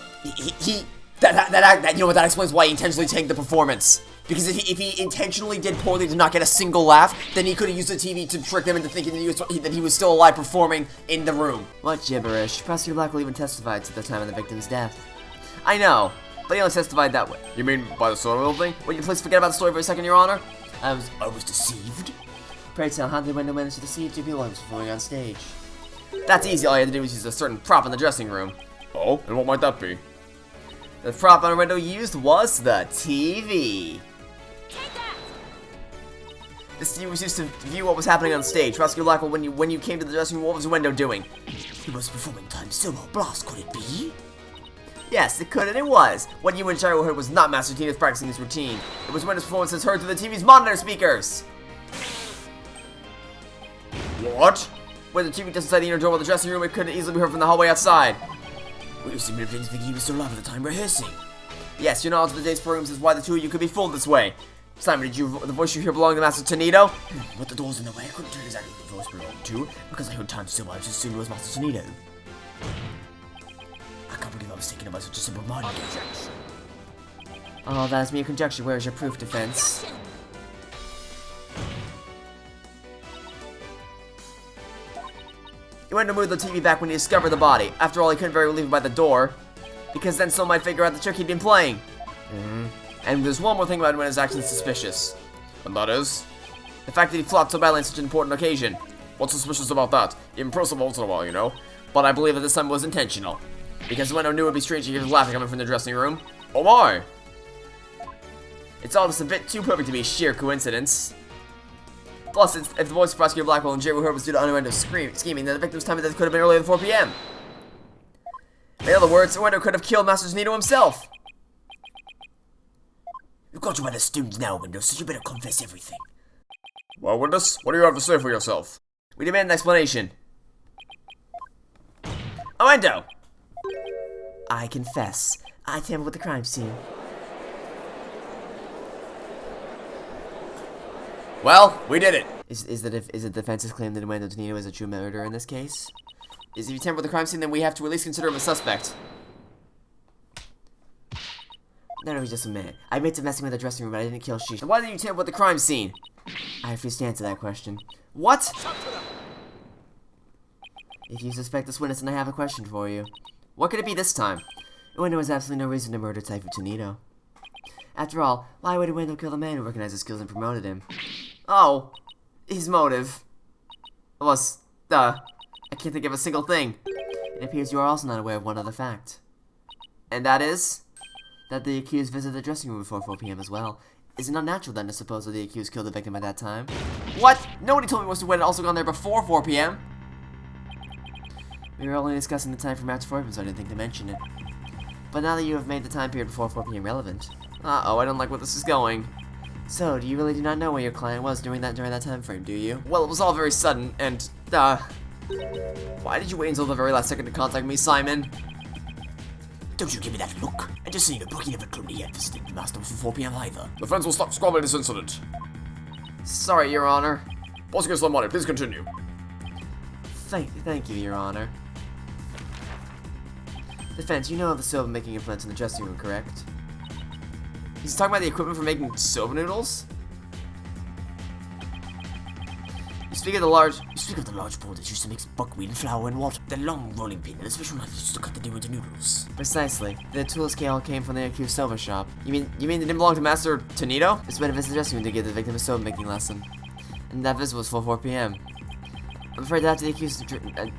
A: you know what, that explains why he intentionally tanked the performance. Because if he intentionally did poorly to not get a single laugh, then he could have used the TV to trick them into thinking that he was still alive performing in the room.
D: What gibberish. Prosecutor Blackwell even testified to the time of the victim's death.
A: I know, but he only testified that way. You mean by the soda mill thing? Will you please forget about the story for a second, Your Honor?
C: I was deceived.
D: Pray tell, how did the window manage to deceive two people I was performing on stage?
A: That's easy, all you had to do was use a certain prop in the dressing room.
E: Oh, and what might that be?
A: The prop on the window used was the TV. This TV was used to view what was happening on stage. Prosecutor Blackwell, when you came to the dressing room, what was the window doing?
C: He was performing time solo blast, could it be?
A: Yes, it could and it was. What you and Geiru heard was not Master Athena's practicing his routine. It was windows performances heard through the TV's monitor speakers.
E: What?
A: When the TV just inside the inner door of the dressing room, it could easily be heard from the hallway outside.
C: We used to be thinking he was still alive at the time rehearsing.
A: Yes, your knowledge of the day's programs is why the two of you could be fooled this way. Simon, the voice you hear belong to Master Tornado?
C: With the doors in the way, I couldn't tell exactly who the voice belonged to, because I heard time so much, I just assumed it was Master Tornado. I can't believe I was taken about such a simple mind game.
D: Oh, that is mere conjecture. Where is your proof, defense?
A: He went to move the TV back when he discovered the body. After all, he couldn't very well leave it by the door, because then someone might figure out the trick he'd been playing. And there's one more thing about him when his actions suspicious.
E: And that is?
A: The fact that he flopped so badly on such an important occasion.
E: What's suspicious about that? Impressive once in a while, you know?
A: But I believe that this time was intentional. Because the window knew it would be strange to hear his laughter coming from the dressing room.
E: Oh my!
A: It's all just a bit too perfect to be sheer coincidence. Plus, if the voice of Prosecutor Blackwell and Geiru heard was due to innuendo scheming, then the victim's time of death could have been earlier than 4 p.m. In other words, the window could have killed Master Nito himself.
C: You've got you by the students now, Windows, so you better confess everything.
E: Well, Witness, what do you have to say for yourself?
A: We demand an explanation. Oendo!
D: I confess. I tampered with the crime scene.
A: Well, we did it.
D: Is the defense's claim that Amanda Tonino is a true murderer in this case?
A: If you tamper with the crime scene, then we have to at least consider him a suspect.
D: No, just a minute. I admit to messing with the dressing room, but I didn't kill She.
A: Then why didn't you tamper with the crime scene?
D: I refuse to answer that question.
A: What?
D: If you suspect this witness, then I have a question for you.
A: What could it be this time?
D: Wendell has absolutely no reason to murder Typhoon Tonito. After all, why would Wendell kill the man who recognized his skills and promoted him?
A: Oh, his motive was, I can't think of a single thing.
D: It appears you are also not aware of one other fact.
A: And that is?
D: That the accused visited the dressing room before 4 p.m. as well. Is it not natural then to suppose that the accused killed the victim at that time?
A: What? Nobody told me Mr. Wynn had also gone there before 4 p.m.
D: We were only discussing the time for match 4 p.m., so I didn't think to mention it. But now that you have made the time period before 4 p.m. relevant.
A: Uh-oh, I don't like where this is going.
D: So, do you really do not know where your client was during that time frame, do you?
A: Well, it was all very sudden, and, why did you wait until the very last second to contact me, Simon?
C: Don't you give me that look. I just seen a book he never told me he had visited the master before 4 p.m. either.
E: The friends will stop squabbling this incident.
A: Sorry, Your Honor.
E: Prosecutor Blackwell, please continue.
D: Thank you, Your Honor.
A: Defense, you know the soba making implements in the dressing room, correct? He's talking about the equipment for making soba noodles?
C: You speak of the large bowl that used to mix buckwheat, flour, and water. The long rolling pin and a special knife used to cut the dough into noodles.
A: Precisely. The tools all came from the accused soba shop. You mean they didn't belong to Master Tonito? This went to visit the dressing room to give the victim a soba making lesson. And that visit was till 4 p.m. I'm afraid that after the accused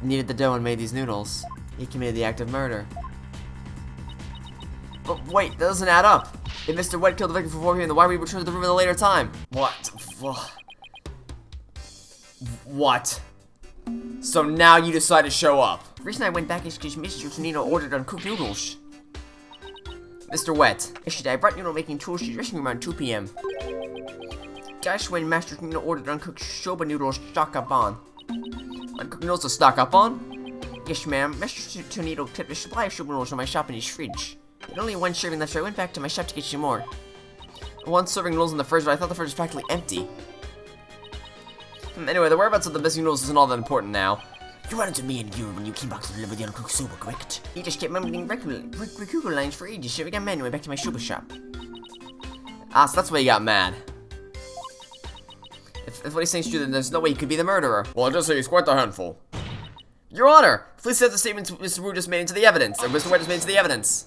A: needed the dough and made these noodles, he committed the act of murder. But wait, that doesn't add up. If Mr. White killed the victim for 4 p.m., then why would he return to the room at a later time? What? So now you decide to show up.
D: The reason I went back is because Mr. Tonino ordered uncooked noodles.
A: Mr. Wet.
D: Yesterday, I brought noodle making tools to the dressing room around 2 p.m. That's when Master Tonino ordered uncooked soba noodles to stock up on.
A: Uncooked noodles to stock up on?
D: Yes, ma'am. Mr. Tonino kept a supply of soba noodles in my shop in his fridge. He had only one serving left, so I went back to my shop to get some more.
A: One serving noodles in the fridge, but I thought the fridge was practically empty. Anyway, the whereabouts of the missing noodles isn't all that important now.
C: You ran into me and Geiru when you came back to deliver the uncooked soba, correct?
D: He just kept mumbling recruiter lines for ages, so I got mad and went back to my soba shop.
A: Ah, so that's why you got mad. If what he's saying is true, then there's no way he could be the murderer.
E: Well, just say he's quite the handful.
A: Your Honor, please accept the statements Mr. Wu just made into the evidence, or Mr. White just made into the evidence.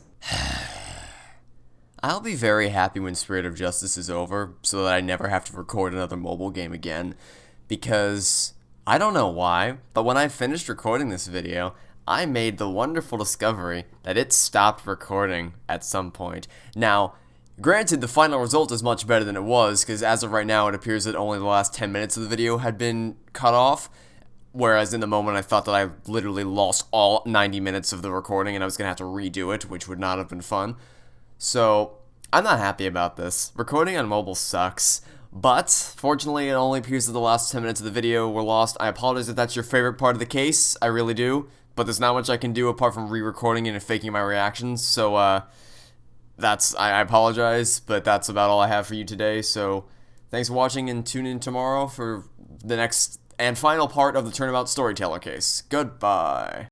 A: I'll be very happy when Spirit of Justice is over, so that I never have to record another mobile game again. Because, I don't know why, but when I finished recording this video, I made the wonderful discovery that it stopped recording at some point. Now, granted, the final result is much better than it was, because as of right now, it appears that only the last 10 minutes of the video had been cut off, whereas in the moment I thought that I literally lost all 90 minutes of the recording and I was going to have to redo it, which would not have been fun. So, I'm not happy about this. Recording on mobile sucks. But, fortunately, it only appears that the last 10 minutes of the video were lost. I apologize if that's your favorite part of the case. I really do. But there's not much I can do apart from re-recording and faking my reactions. So, I apologize, but that's about all I have for you today. So, thanks for watching and tune in tomorrow for the next and final part of the Turnabout Storyteller case. Goodbye.